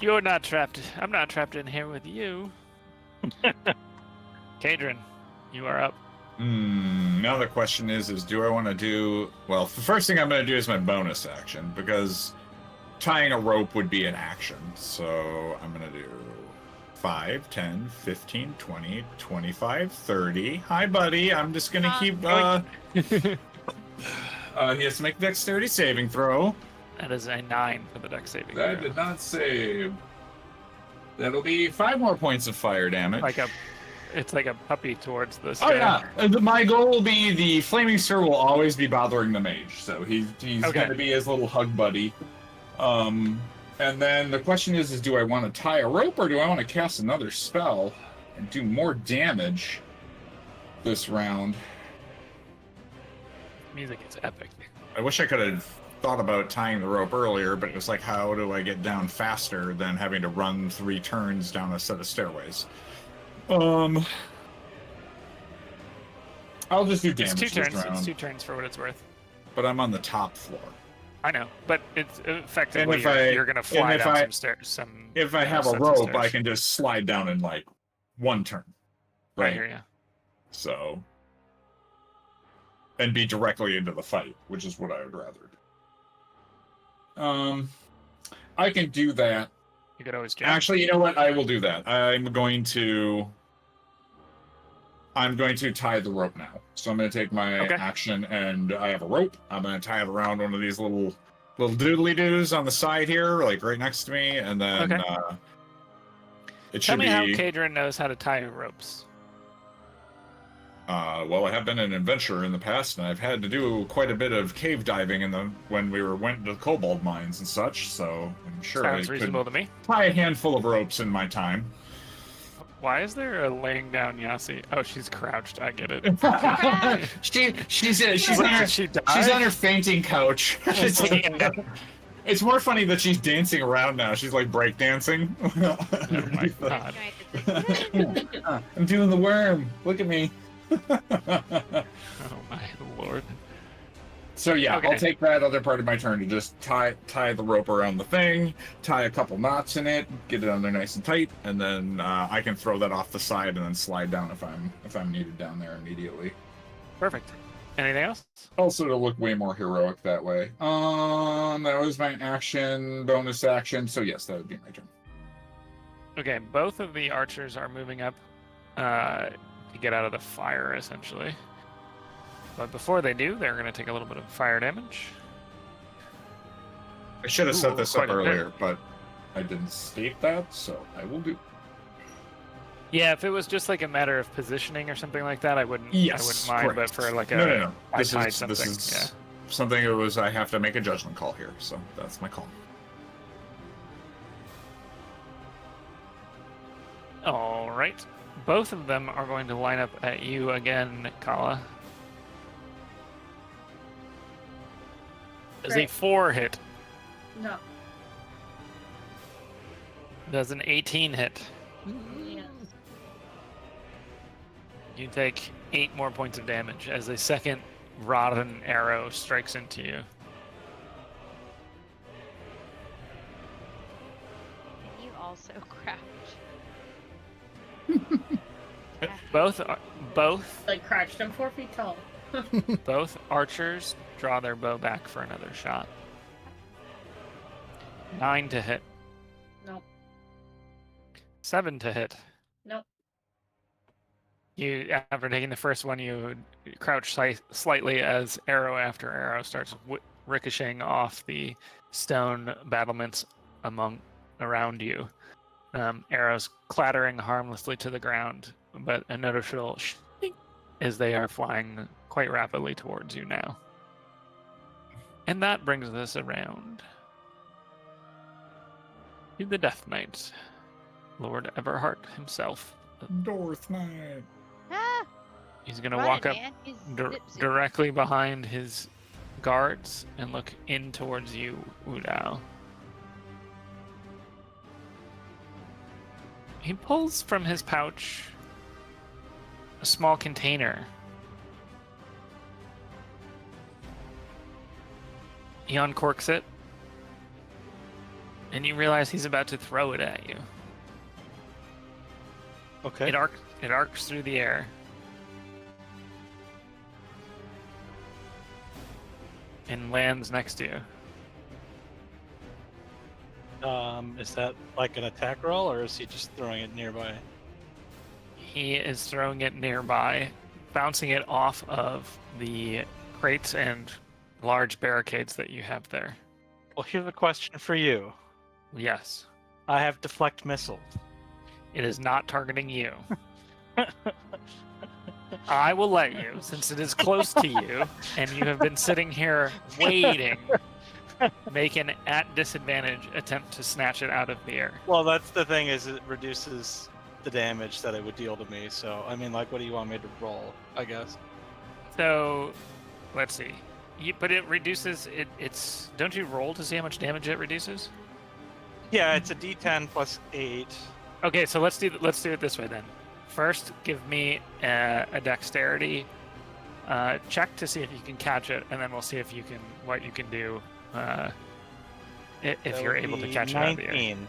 You're not trapped. I'm not trapped in here with you. Kaydren, you are up. Now the question is do I want to do... Well, the first thing I'm going to do is my bonus action, because tying a rope would be an action. So I'm going to do 5, 10, 15, 20, 25, 30. Hi, buddy. I'm just going to keep... he has to make a dexterity saving throw. That is a 9 for the dex saving. That throw. did not save. That'll be 5 more points of fire damage. It's like a puppy towards the Oh sky. yeah, my goal will be the flaming stir will always be bothering the mage, so he's Okay. going to be his little hug buddy. And then the question is do I want to tie a rope or do I want to cast another spell and do more damage this round? Music is epic. I wish I could have thought about tying the rope earlier, but it was like, how do I get down faster than having to run 3 turns down a set of stairways? I'll just do It's damage 2 this turns. It's round, 2 turns for what it's worth. but I'm on the top floor. I know, but it's effectively if I- you're gonna fly and if down I- some stairs. Some If I have a sets of rope, stairs. I can just slide down in like 1 turn, I right? hear you. So, and be directly into the fight, which is what I would rather do. I can do that. You could always jump. Actually, you know what? I will do that. I'm going to tie the rope now. So I'm going to take my Okay. action, and I have a rope. I'm going to tie it around one of these little doodly doos on the side here, like right next to me, and then Okay. it Tell should me be. how Kaydren knows how to tie ropes. Well, I have been an adventurer in the past, and I've had to do quite a bit of cave diving when we went to the cobalt mines and such. So I'm sure Sounds I reasonable could to me. tie a handful of ropes in my time. Why is there a laying down Yasi? Oh, she's crouched. I get it. she's What, on her, did she die? she's on her fainting couch. It's more funny that she's dancing around now. She's like break dancing. Oh my god. I'm doing the worm. Look at me. Oh my lord. So yeah, Okay. I'll take that other part of my turn to just tie the rope around the thing, tie a couple knots in it, get it on there nice and tight, and then I can throw that off the side and then slide down if I'm needed down there immediately. Perfect. Anything else? Also to look way more heroic that way. That was my action, bonus action. So yes, that would be my turn. Okay, both of the archers are moving up to get out of the fire, essentially. But before they do, they're going to take a little bit of fire damage. I should have set Ooh, this up quite a bit. earlier, but I didn't state that, so I will do. Yeah, if it was just like a matter of positioning or something like that, I wouldn't Yes, mind. correct. But for like a No. I This tied is something. something it was. I have to make a judgment call here, so that's my call. Yeah. All right. Both of them are going to line up at you again, Calla. Does a Great. 4 hit? No. Does an 18 hit? Yes. You take 8 more points of damage as a second rotten arrow strikes into you. Can you also crouch? Both Like crouched. I'm 4 feet tall. both archers draw their bow back for another shot. 9 to hit. Nope. 7 to hit. Nope. You, after taking the first one, you crouch slightly as arrow after arrow starts ricocheting off the stone battlements around you. Arrows clattering harmlessly to the ground, but a noticeable as they are flying quite rapidly towards you now. And that brings us around to the Death Knight, Lord Everhart himself. Dorth Knight. Ah! He's going to Run, walk up man. He's dir- zip, zip. directly behind his guards and look in towards you, Wudao. He pulls from his pouch a small container. He uncorks it, and you realize he's about to throw it at you. Okay. It arcs through the air. And lands next to you. Is that like an attack roll, or is he just throwing it nearby? He is throwing it nearby, bouncing it off of the crates and large barricades that you have there. Well, here's a question for you. Yes, I have deflect missiles. it is not targeting you. I will let you, since it is close to you, and you have been sitting here waiting, make an at disadvantage attempt to snatch it out of the air. Well, that's the thing, is it reduces the damage that it would deal to me. So, I mean, like, what do you want me to roll, I guess? So, let's see. But it reduces it. It's don't you roll to see how much damage it reduces? Yeah, it's a D10 plus 8. Okay, so let's do it this way then. First, give me a dexterity check to see if you can catch it, and then we'll see if you can what you can do if That you're would able to be catch it out of the air. 19.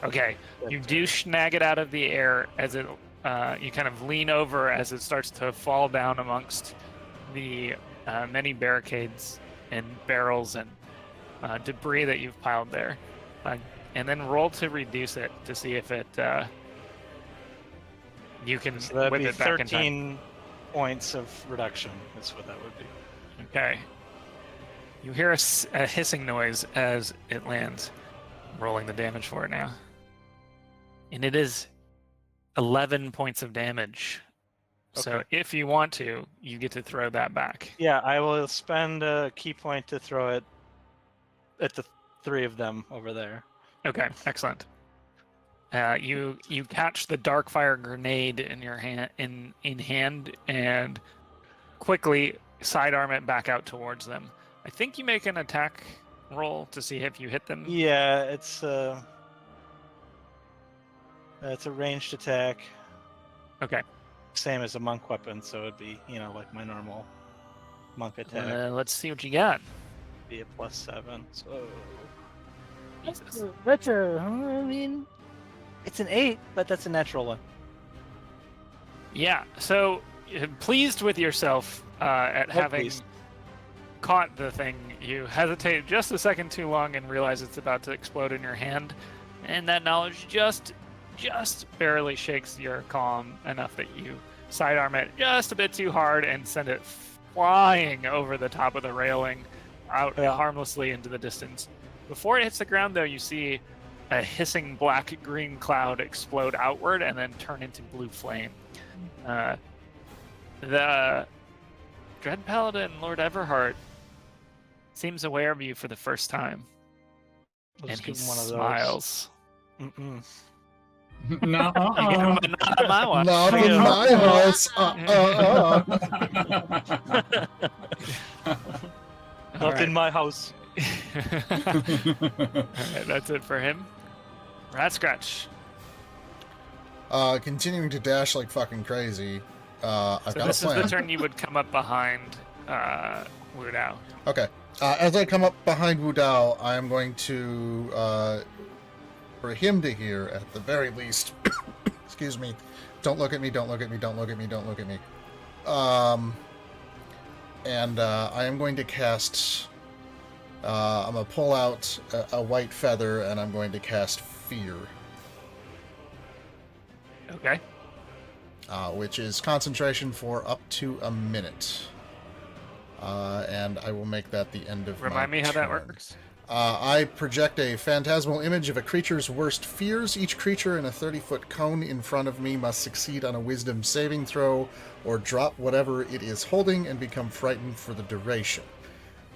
Okay, you do snag it out of the air as it. You kind of lean over as it starts to fall down amongst the many barricades and barrels and debris that you've piled there, and then roll to reduce it to see if it you can So that'd whip be it back in time. 13 points of reduction. That's what that would be. Okay. You hear a hissing noise as it lands, rolling the damage for it now, and it is 11 points of damage. So Okay. if you want to, you get to throw that back. Yeah, I will spend a key point to throw it at the 3 of them over there. Okay, excellent. You catch the dark fire grenade in your hand in hand and quickly sidearm it back out towards them. I think you make an attack roll to see if you hit them. Yeah, it's a ranged attack, Okay. same as a monk weapon, so it'd be like my normal monk attack. Let's see what you got. Be a +7. So Jesus. that's it's an 8, but that's a natural one. Yeah. So pleased with yourself at having pleased. caught the thing, you hesitate just a second too long and realize it's about to explode in your hand, and that knowledge just barely shakes your calm enough that you sidearm it just a bit too hard and send it flying over the top of the railing out harmlessly into the distance. Before it hits the ground, though, you see a hissing black-green cloud explode outward and then turn into blue flame. The Dread Paladin, Lord Everheart, seems aware of you for the first time, Let's and he give him one of those. smiles. Mm-mm. No. Not on my watch. Not I in get my house. Not in my house. Alright, that's it for him. Ratscratch. Continuing to dash like fucking crazy. I've So got this a is plan. the turn you would come up behind Wudao. Okay. As I come up behind Wudao, I am going to, for him to hear, at the very least, excuse me, don't look at me, don't look at me, don't look at me, don't look at me. And I am going to cast, I'm going to pull out a white feather, and I'm going to cast Fear, Okay. which is concentration for up to a minute. And I will make that the end of Remind my me how that turn. works. I project a phantasmal image of a creature's worst fears. Each creature in a 30-foot cone in front of me must succeed on a wisdom saving throw or drop whatever it is holding and become frightened for the duration.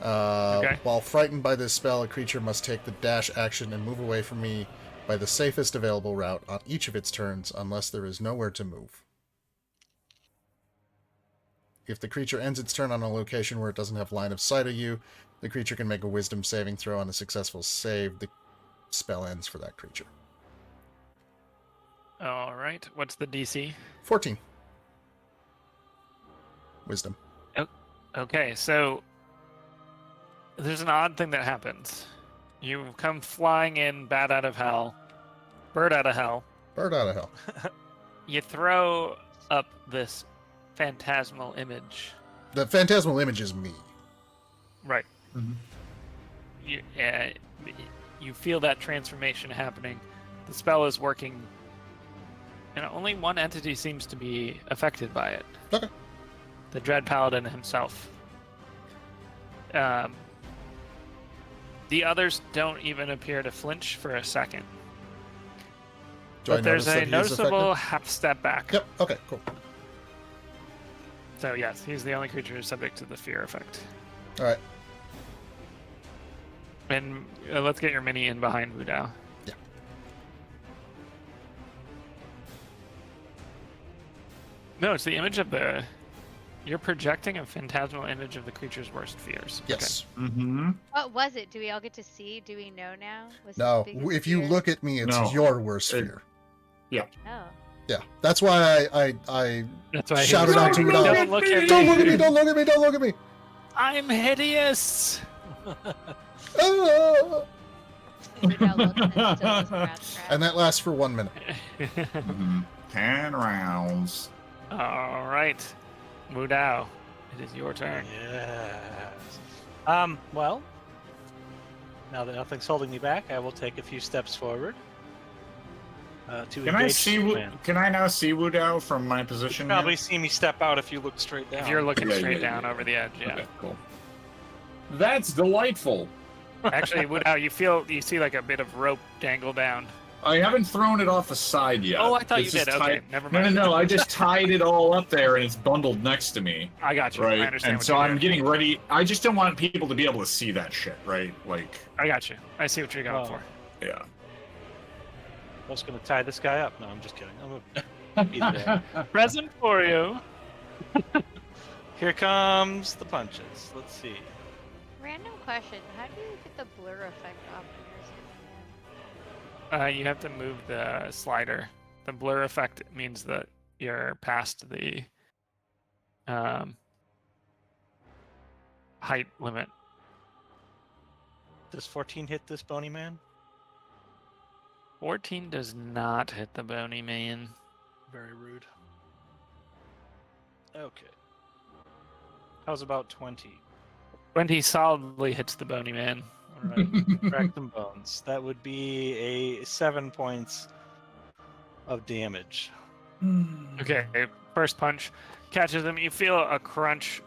Okay. While frightened by this spell, a creature must take the dash action and move away from me by the safest available route on each of its turns unless there is nowhere to move. If the creature ends its turn on a location where it doesn't have line of sight of you, the creature can make a wisdom saving throw. On a successful save, the spell ends for that creature. All right. What's the DC? 14. Wisdom. Okay, so there's an odd thing that happens. You come flying in, bird out of hell. Bird out of hell. You throw up this phantasmal image. The phantasmal image is me. Right. Mhm. You feel that transformation happening. The spell is working, and only one entity seems to be affected by it. Okay. The Dread Paladin himself. The others don't even appear to flinch for a second. Do I But there's notice a that he is noticeable affected? half step back. Yep. Okay, cool. So yes, he's the only creature who's subject to the fear effect. All right. And let's get your mini in behind Wudao. Yeah. No, it's the image of the You're projecting a phantasmal image of the creature's worst fears. Yes. Mm-hmm. What was it? Do we all get to see? Do we know now? Was it No, the biggest if you fear? look at me, it's No. your worst It- fear. Oh. Yeah, that's why I That's why shouted out to Wudao. Don't look at Don't look at me! me. Don't look at me! Don't look at me! I'm hideous. Ah! Wudao looks and still is Ratscratch. And that lasts for 1 minute. Mm-hmm. 10 rounds. All right, Wudao, it is your turn. Yes. Well, now that nothing's holding me back, I will take a few steps forward. To Can I engage see? the man. Can I now see Wudao from my You position? can probably here? see me step out if you look straight down. If you're looking Yeah, straight yeah, down yeah. over the edge, yeah. Okay, cool. That's delightful. Actually, Wudao, you see like a bit of rope dangle down. I haven't thrown it off the side yet. Oh, I thought It's you did. just Okay, tied- never No, mind. I just tied it all up there, and it's bundled next to me. I got you. I Right, understand. and what so you're I'm doing. getting ready. I just don't want people to be able to see that shit, right? Like, I got you. I see what you're going Oh. for. yeah. I was going to tie this guy up. No, I'm just kidding. Either way. Present for you. Here comes the punches. Let's see. Random question. How do you get the blur effect off when you're zooming in? You have to move the slider. The blur effect means that you're past the height limit. Does 14 hit this bony man? 14 does not hit the bony man. Very rude. Okay. How's about 20? 20 solidly hits the bony man. All right. Crack them bones. That would be a 7 points of damage. Okay, first punch catches him. You feel a crunch.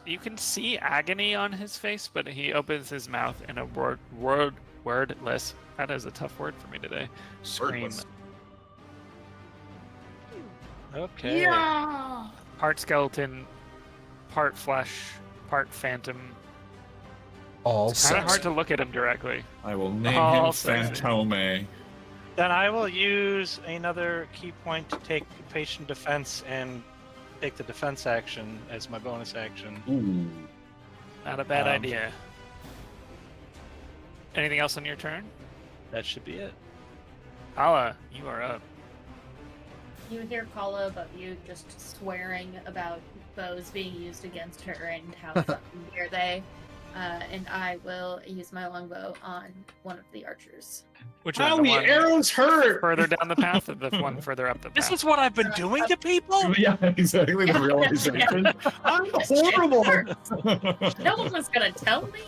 You can see agony on his face, but he opens his mouth in a wordless. That is a tough word for me today. Scream. Wordless. Okay. Yeah. Part skeleton, part flesh, part phantom. All It's kind of hard sexy. to look at him directly. I will name All him sexy. Phantome. Then I will use another key point to take patient defense and take the defense action as my bonus action. Ooh. Not a bad Um, idea. Anything else on your turn? That should be it. Calla, you are up. You hear Calla above you just swearing about bows being used against her and how fucking dare they. And I will use my longbow on one of the archers. Which one? How The the one arrows hurt! further down the path, or the one further up the path? This is what I've been doing to people? Yeah, exactly. The realization. I'm horrible. No one was gonna tell me.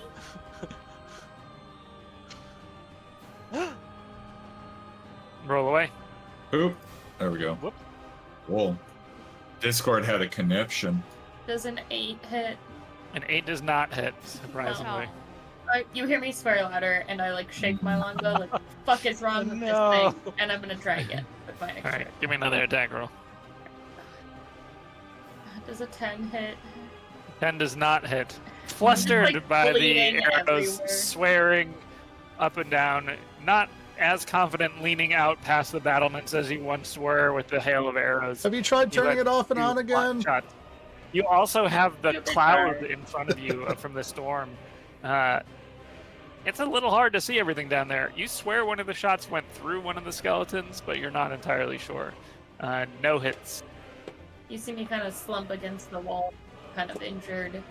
Roll away. Oop. There we go. Whoop. Whoa. Discord had a conniption. Does an 8 hit? An 8 does not hit, surprisingly. You hear me swear louder, and I like shake my longbow. Like, what the fuck is wrong with No. this thing? And I'm gonna try again with my next Alright, strike. give me another attack roll. Does a 10 hit? 10 does not hit. Flustered Like, by the bleeding arrows, everywhere. swearing up and down, not as confident leaning out past the battlements as you once were with the hail of arrows. Have you tried You turning let it off and two on flat again? shots. You also have the Stupid cloud bird. in front of you from the storm. It's a little hard to see everything down there. You swear one of the shots went through one of the skeletons, but you're not entirely sure. No hits. You see me kind of slump against the wall, kind of injured,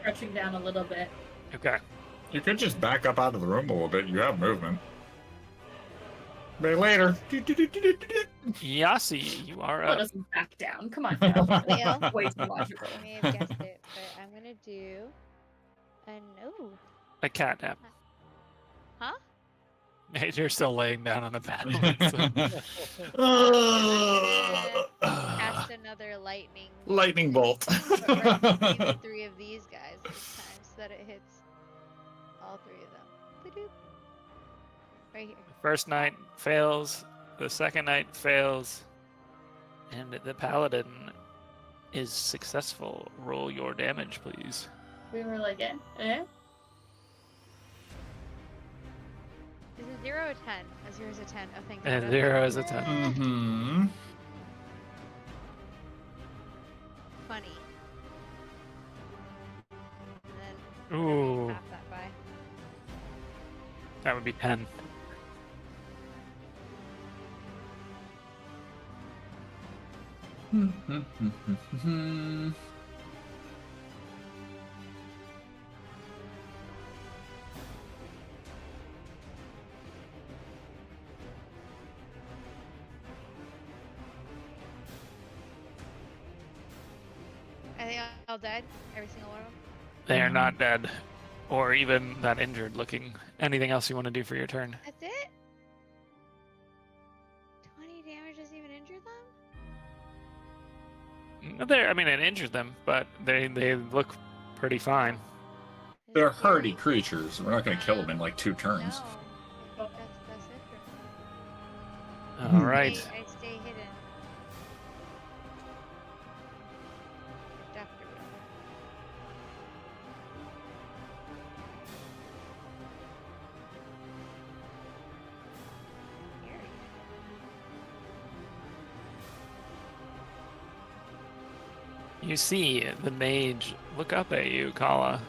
crouching down a little bit. Okay. You could just back up out of the room a little bit. You have movement. Maybe later. Yasi, you are Well, it up. doesn't back down. Come on now. Well, Way too logical. I may have guessed it, but I'm gonna do a no. A cat nap. Huh? You're still laying down on the Cast another lightning. Lightning bolt. But right between the 3 of these guys this time, so that it hits all 3 of them. Ba-doop. Right here. First night fails. The second night fails. And the paladin is successful. Roll your damage, please. We were like, eh? Is it 0 or 10? A 0 is a 10. Oh, thank And God. 0 is a 10. Mm-hmm. 20. That would be 10. Are they all dead? Every single one of them? They are not dead, or even that injured looking. Anything else you want to do for your turn? That's it? 20 damage doesn't even injure them? I mean, it injured them, but they look pretty fine. They're Is it hardy dead? creatures. We're not going to kill them in like 2 turns. No. I think that's it for me. All right. I stay hidden. Ducked or whatever. Here. You see the mage look up at you, Calla.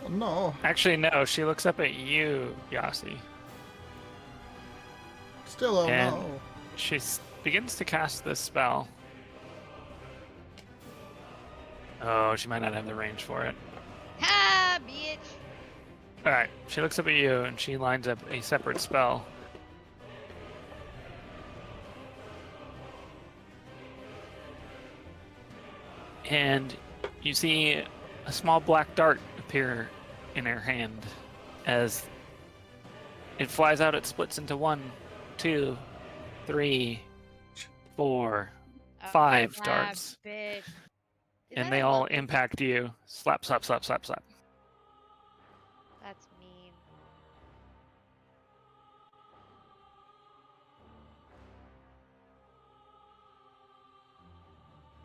Oh, no. Actually, no, she looks up at you, Yasi. Still, oh And- no. She begins to cast this spell. Oh, she might not have the range for it. Ha, bitch! Alright, she looks up at you and she lines up a separate spell. And you see a small black dart appear in her hand as it flies out. It splits into 1, 2, 3, 4, Oh, 5 ah, darts. Bitch. Is And that they a all lucky- impact you. Slap, slap, slap, slap, slap. That's mean.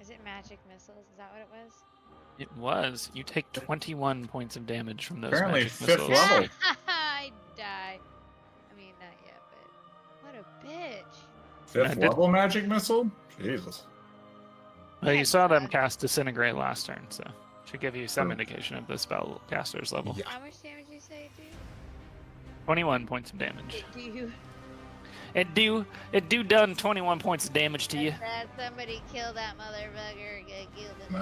Is it magic missiles? Is that what it was? It was. You take 21 points of damage from those Apparently magic 5th missiles. level. I die. I mean, not yet, but what a bitch. 5th did- level magic missile? Jesus. Well, you Yeah, saw them duh. cast Disintegrate last turn, so should give you some True. indication of the spell caster's level. Yeah. How much damage do you say, dude? 21 points of damage. Do you? It do done 21 points of damage to you. That somebody kill that motherfucker. Kill the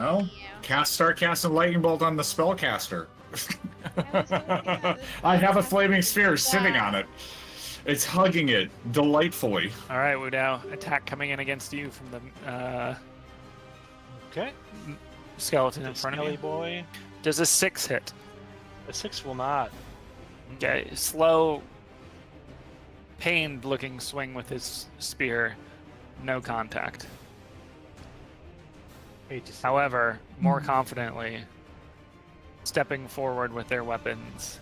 Well, start casting lightning bolt on the spellcaster. I have a flaming sphere sitting on it. It's hugging it delightfully. All right, Wudao, attack coming in against you from the Okay. skeleton in front of Skelly you. boy. Does a 6 hit? A 6 will not. Okay, slow, pained-looking swing with his spear, no contact. Hate to see. However, more confidently, stepping forward with their weapons,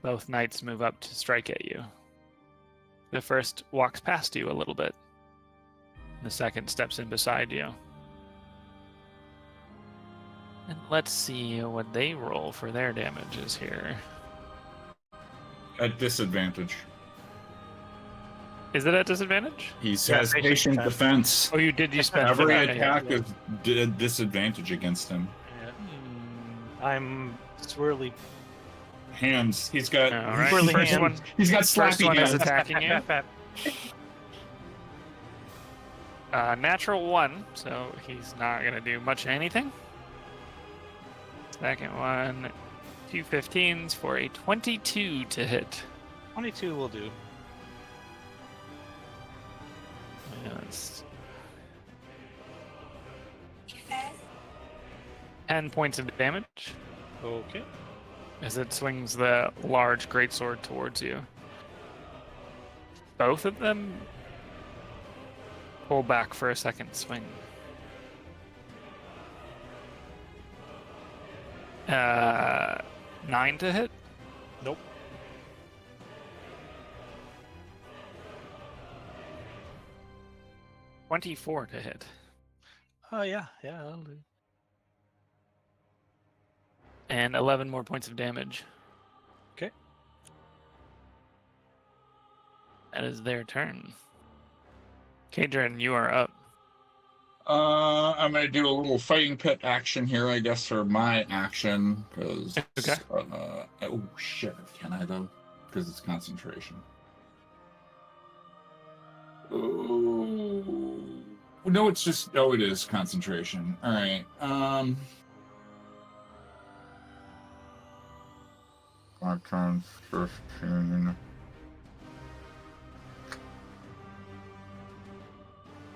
both knights move up to strike at you. The first walks past you a little bit. The second steps in beside you. And let's see what they roll for their damages here. At disadvantage. Is it at disadvantage? He Yeah, has patient patient defense. defense. Oh, you spend Every okay. attack is disadvantage against him. Yeah. I'm swirly. Hands. He's got. All right, Swirly first hand. one, He's got first slappy one is hands. attacking you. Natural 1, so he's not gonna do much anything. Second one, 2 15s for a 22 to hit. 22 will do. Yes. 10 points of damage Okay. as it swings the large greatsword towards you. Both of them pull back for a second swing. 9 to hit. Nope. 24 to hit. Oh yeah, that'll do. And 11 more points of damage. Okay. That is their turn. Kaydren, you are up. I'm gonna do a little fighting pit action here, I guess, for my action, because Okay. oh shit, can I though? Because it's concentration. Oh no, it's just it is concentration. All right. 5 times 15.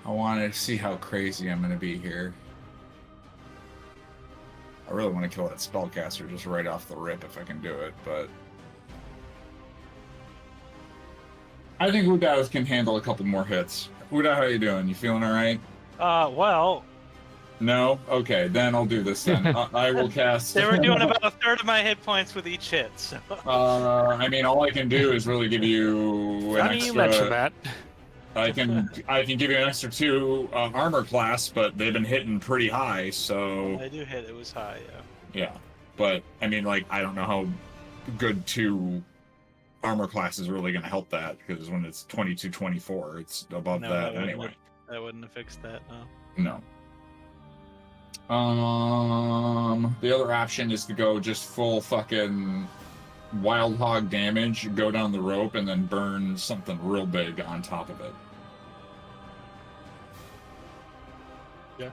I want to see how crazy I'm going to be here. I really want to kill that spellcaster just right off the rip if I can do it, but I think Wudao can handle a couple more hits. Wudao, how you doing? You feeling all right? Well, No? Okay, then I'll do this then. I will cast... they were doing about a third of my hit points with each hit, so... I mean, all I can do is really give you an Funny extra... you mentioned that. I can give you an extra 2 armor class, but they've been hitting pretty high, so... I do hit, it was high, yeah. Yeah, but, I mean, like, I don't know how good 2 armor class is really going to help that, because when it's 22-24, it's above No, that anyway. That wouldn't have fixed that, no. No. The other option is to go just full fucking wild hog damage, go down the rope, and then burn something real big on top of it. Yeah.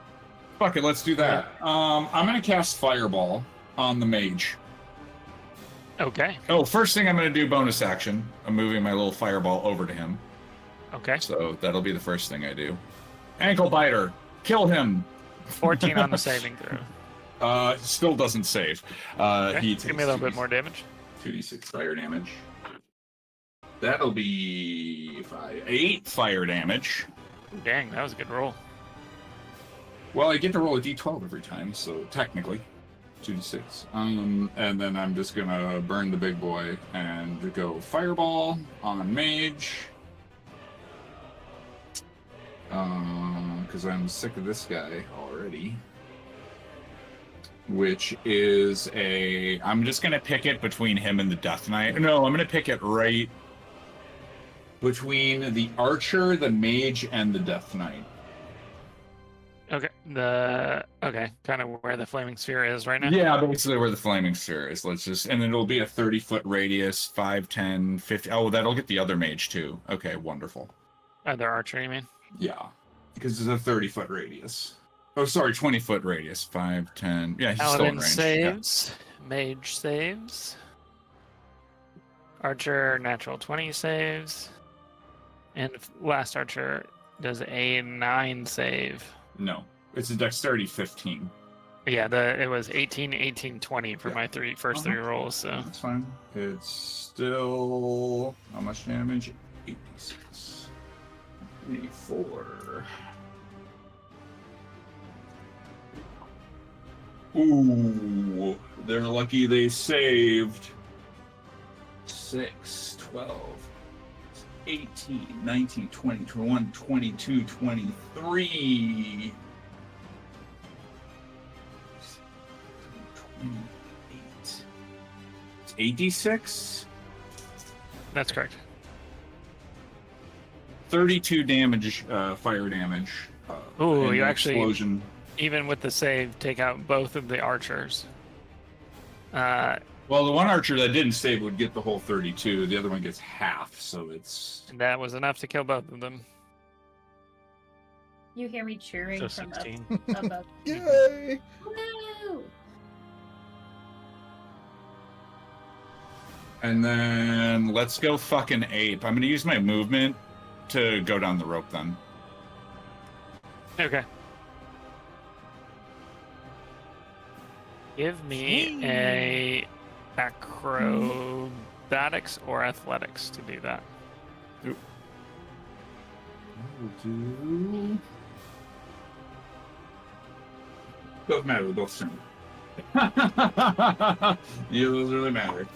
Fuck it, let's do that. I'm gonna cast Fireball on the mage. Okay. Oh, first thing I'm gonna do bonus action. I'm moving my little fireball over to him. Okay. So that'll be the first thing I do. Ankle biter. Kill him. 14 on the saving throw. Still doesn't save. Okay. He takes Give me a little bit more damage. 2d6 fire damage. That'll be 8 fire damage. Ooh, dang, that was a good roll. Well, I get to roll a d12 every time, so technically 2d6. And then I'm just gonna burn the big boy and go fireball on mage. Because I'm sick of this guy already. Which is I'm just gonna pick it between him and the Death Knight. No, I'm gonna pick it right between the Archer, the Mage, and the Death Knight. Okay. Kind of where the flaming sphere is right now. Yeah, basically where the flaming sphere is. And it'll be a 30-foot radius, 5, 10, 50. Oh, that'll get the other mage too. Okay, wonderful. Other archer, you mean? Yeah, because it's a 30-foot radius. Oh, sorry, 20-foot radius. 5, 10. Yeah, he's still in Paladin range. saves. Yeah. Mage saves. Archer, natural 20 saves. And last archer does a 9 save. No, it's a dexterity 15. Yeah, it was 18, 18, 20 for my first 3 rolls, so. That's fine. It's still... How much damage? 86. 84. Ooh, they're lucky they saved. 6, 12, 18, 19, 20, 21, 22, 23. 28. It's 86? That's correct. 32 damage, fire damage. Ooh, and you an actually, explosion. even with the save, take out both of the archers. Well, the one archer that didn't save would get the whole 32. The other one gets half, so it's... That was enough to kill both of them. You hear me cheering So from 16. up above. Yay! Woo! And then let's go fucking ape. I'm gonna use my movement to go down the rope then. Okay. Give me a acrobatics or athletics to do that. We'll do... Doesn't matter, they're both similar. Yeah, those really matter.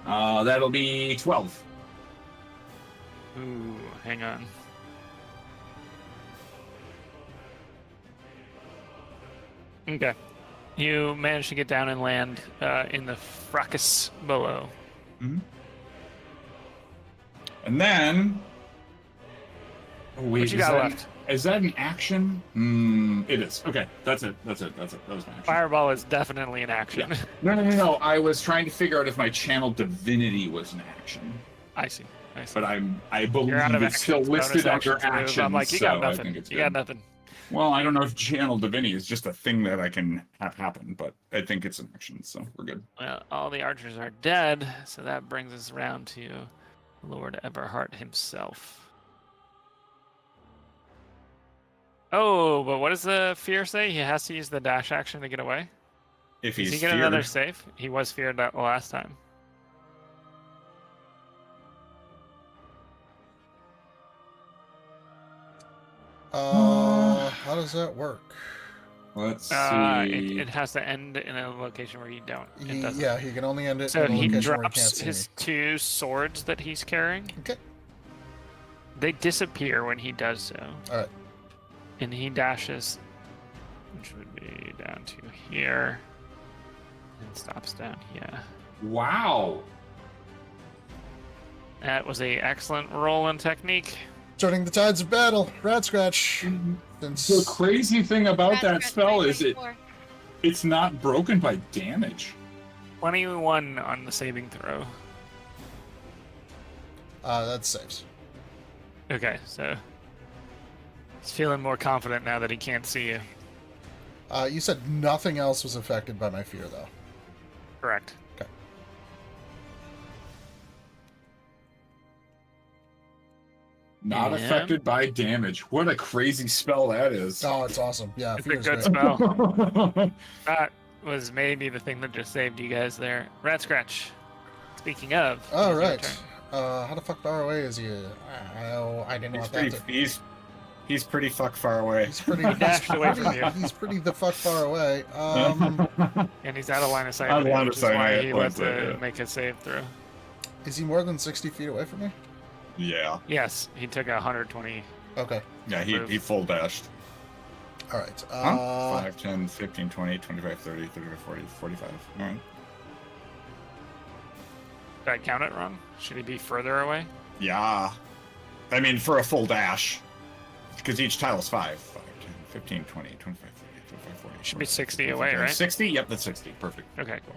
That'll be 12. Ooh, hang on. Okay. You managed to get down and land in the fracas below. Mm-hmm. And then Oh, wait, What you got left? Is that an action? It is. Okay, that's it. That was my action. Fireball is definitely an action. Yeah. No. I was trying to figure out if my channel divinity was an action, I see. but I believe You're out of it's still actions, listed bonus under actions move. actions. I'm like, you so got I nothing. think it's You good. got nothing. Well, I don't know if channel divinity is just a thing that I can have happen, but I think it's an action, so we're good. Well, all the archers are dead, so that brings us around to Lord Everhart himself. Oh, but what does the fear say? He has to use the dash action to get away? If Does he's he get feared, another save? He was feared that last time. How does that work? let's see. It has to end in a location where you don't. It doesn't. Yeah, he can only end it So in a he location where he can't drops see his me. 2 swords that he's carrying. Okay. They disappear when he does so. Alright. And he dashes, which would be down to here, and stops down here. Wow. That was a excellent roll and technique. Turning the tides of battle. Ratscratch. The crazy thing about that Ratscratch spell is 994. it's not broken by damage. 21 on the saving throw. That saves. Okay, so he's feeling more confident now that he can't see you. You said nothing else was affected by my fear, though. Correct. Okay. Not Yeah. affected by damage. What a crazy spell that is. Oh, it's awesome. Yeah, It's a fear's good great. spell. That was maybe the thing that just saved you guys there. Ratscratch. Speaking of. All it's your right. turn. How the fuck far away is he? I didn't want that to... He's pretty fuck far away. He's pretty... He dashed away from you. He's pretty the fuck far away. And he's out of line of sight. Out of line of which is sight, why I he was, let to yeah. make a save throw. Is he more than 60 feet away from me? Yeah. Yes, he took 120. Okay. Yeah, he full dashed. All right. 5, 10, 15, 20, 25, 30, 35, 40, 45. All right. Did I count it wrong? Should he be further away? Yeah. I mean, for a full dash. Because each tile is 5. 5, 10, 15, 20, 25, 30, 35, 40. Should be 60 45, away, right? 60? Yep, that's 60. Perfect. Okay, cool.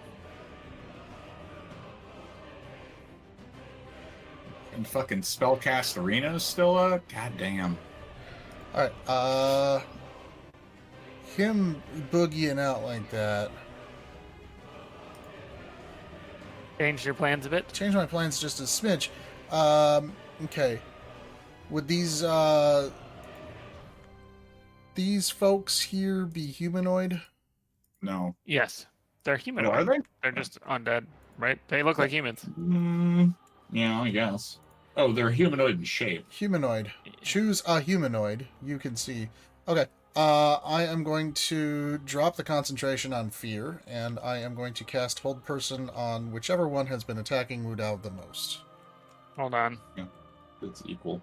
And fucking Spellcast Arena is still up? God damn. All right. Him boogieing out like that. Change your plans a bit. Change my plans just a smidge. Okay. Would these folks here be humanoid? No. Yes, they're Oh, humanoid. are they? They're just undead, right? They look like humans. Yeah, I guess. Oh, they're humanoid in shape. Humanoid. Choose a humanoid. You can see. Okay. I am going to drop the concentration on fear, and I am going to cast Hold Person on whichever one has been attacking Wudao the most. Hold on. It's equal.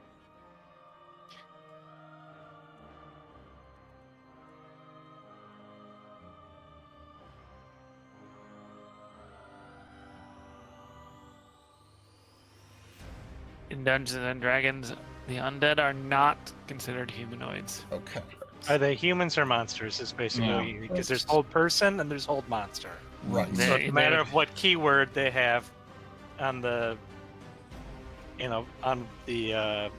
In Dungeons and Dragons, the undead are not considered humanoids. Okay. Are they humans or monsters? Is basically because there's hold person and there's hold monster. Right. They- So it's a matter they- of what keyword they have on the, on the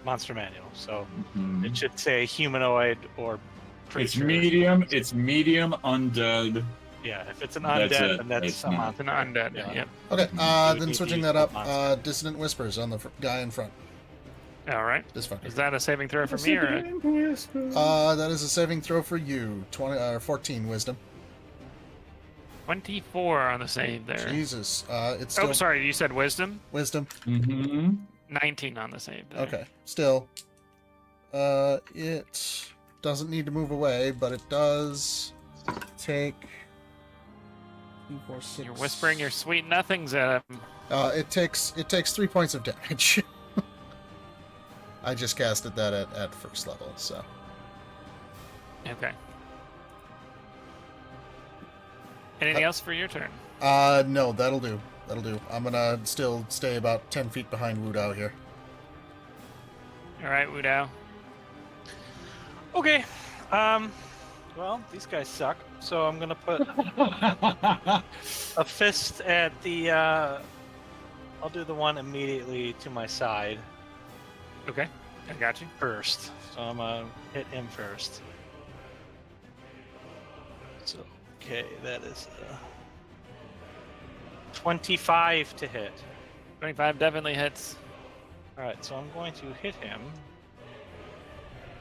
monster manual. So Mhm. it should say humanoid or It's creature. medium. It's medium undead. Yeah, if it's an That's undead, it. then that's It's a not. It's an monster. undead. Yeah. Yep. Okay. would Then be switching the that up. monster. Dissonant Whispers on the guy in front. All right. This fucker. Is that a saving throw for me or? That is a saving throw for you. 14 wisdom. 24 on the save there. Jesus. It's still Oh, sorry. You said wisdom. wisdom. Mm-hmm. 19 on the save there. Okay. Still. It doesn't need to move away, but it does take 2, 4, 6. You're whispering your sweet nothings at him. It takes 3 points of damage. I just casted that at first level, so. Okay. Anything else for your turn? No, that'll do. That'll do. I'm gonna still stay about 10 feet behind Wudao here. All right, Wudao. Okay. Well, these guys suck. So I'm gonna put a fist at the. I'll do the one immediately to my side Okay, I got you. first. So I'm gonna hit him first. So okay, that is 25 to hit. 25 definitely hits. All right, so I'm going to hit him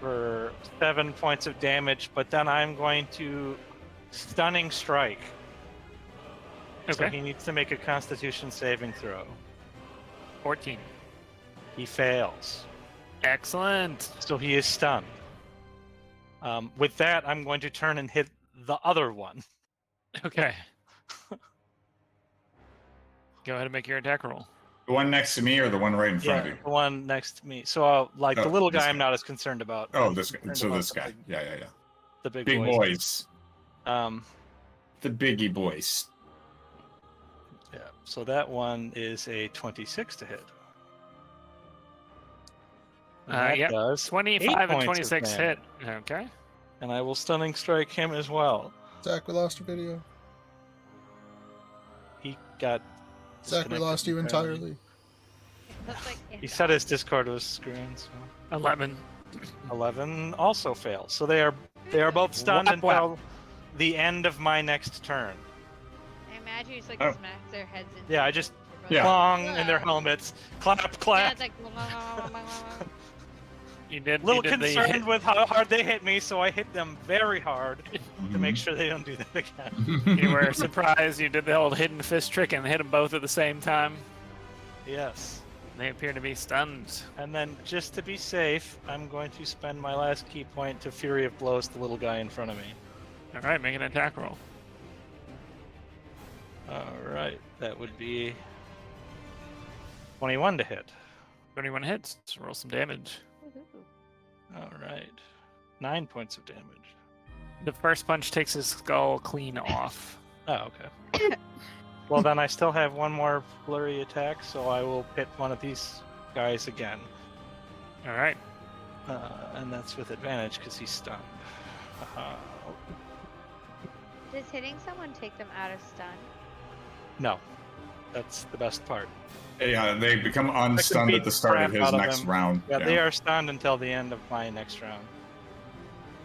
for 7 points of damage, but then I'm going to stunning strike. So Okay. he needs to make a Constitution saving throw. 14. He fails, Excellent. so he is stunned. With that, I'm going to turn and hit the other one. Okay. Go ahead and make your attack roll. The one next to me or the one right in front Yeah, of you? the one next to me. So, like the Oh, little this guy, I'm guy. not as concerned about. Oh, I'm this guy. concerned So about this the guy. big- Yeah. The big, Big boys. boys. Um, The biggie boys. yeah. So that one is a 26 to hit. And that Yep. does 25 8 and points of 26 hit. damage. Okay. And I will stunning strike him as well. Zach, we lost your video. He got. Zach, we lost you disconnected entirely. Looks like He said his Discord was screwing. So 11. 11 also fails. So they are both stunned Whap, whap. until the end of my next turn. I imagine you just like Oh. smack their heads into Yeah, I it. just Yeah. clong in their helmets. Clap, Yeah, clap. it's like You did. Little you did the concerned with how hard they hit me, so I hit them very hard to Mm-hmm. make sure they don't do that again. You were surprised. You did the old hidden fist trick and hit them both at the same time. Yes. They appear to be stunned. And then, just to be safe, I'm going to spend my last key point to Fury of Blows the little guy in front of me. All right, make an attack roll. Alright, that would be 21 to hit. 21 hits. Roll some damage. Alright. 9 points of damage. The first punch takes his skull clean off. Oh, okay. Well, then I still have one more flurry attack, so I will hit one of these guys again. All right. And that's with advantage because he's stunned. Does hitting someone take them out of stun? No. That's the best part. Yeah, they become unstunned beat at the start the of crap his out of next them. round. Yeah, they are stunned until the end of my next round.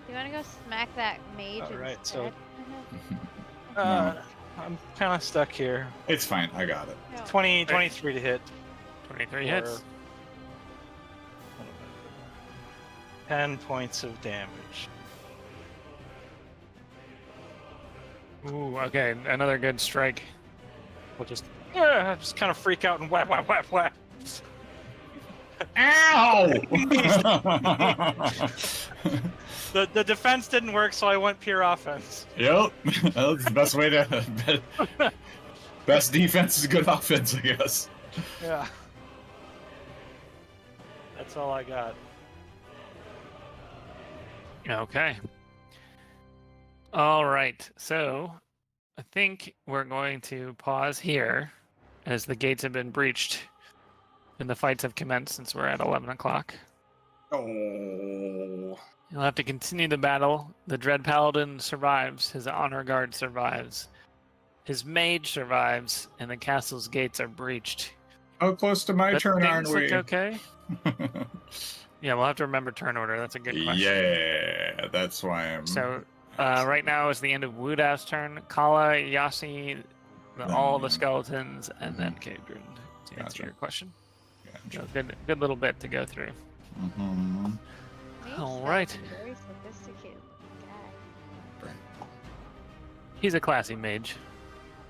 You want to go smack that mage Alright, instead? so- I'm kind of stuck here. It's fine. I got it. No. 23 to hit. 23 hits. 10 points of damage. Ooh, okay. Another good strike. We'll just kind of freak out and whap, whap, whap, whap. Ow! The defense didn't work, so I went pure offense. Yep. That's the best way to. Best defense is good offense, I guess. Yeah. That's all I got. Okay. All right. So I think we're going to pause here as the gates have been breached and the fights have commenced since we're at 11 o'clock. Oh. You'll have to continue the battle. The Dread Paladin survives. His honor guard survives. His mage survives, and the castle's gates are breached. How close to my But turn, things aren't we? look okay. Yeah, we'll have to remember turn order. That's a good question. Yeah, that's why I'm. So right now is the end of Wudao's turn. Calla, Yasi, all the skeletons, and then Kaydren to answer Gotcha. your question. Gotcha. So good little bit to go through. Mhm. Mage All sounds right. Very sophisticated guy. He's a classy mage.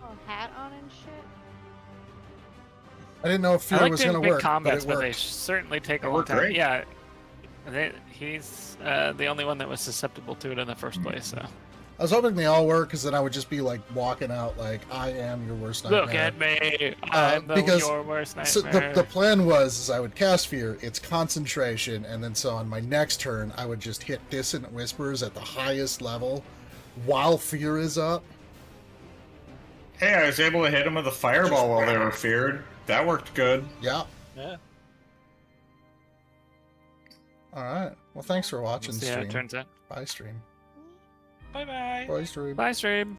Oh, hat on and shit. I didn't know if I Fury like was doing going to big work, combats, but it but they worked. certainly take a It long worked time. great. Yeah, he's the only one that was susceptible to it in the first place. So I was hoping they all work, because then I would just be like walking out like, I am your worst nightmare. look at me, I'm because- your worst So nightmare. the plan was is I would cast Fear, it's concentration, and then so on my next turn I would just hit Dissonant Whispers at the highest level while Fear is up. Hey, I was able to hit him with a fireball while they were feared. That worked good. Yeah. Yeah. All right. Well, thanks for We'll watching, see how it stream. turns out. Bye, stream. Bye bye. Bye, stream. Bye, stream.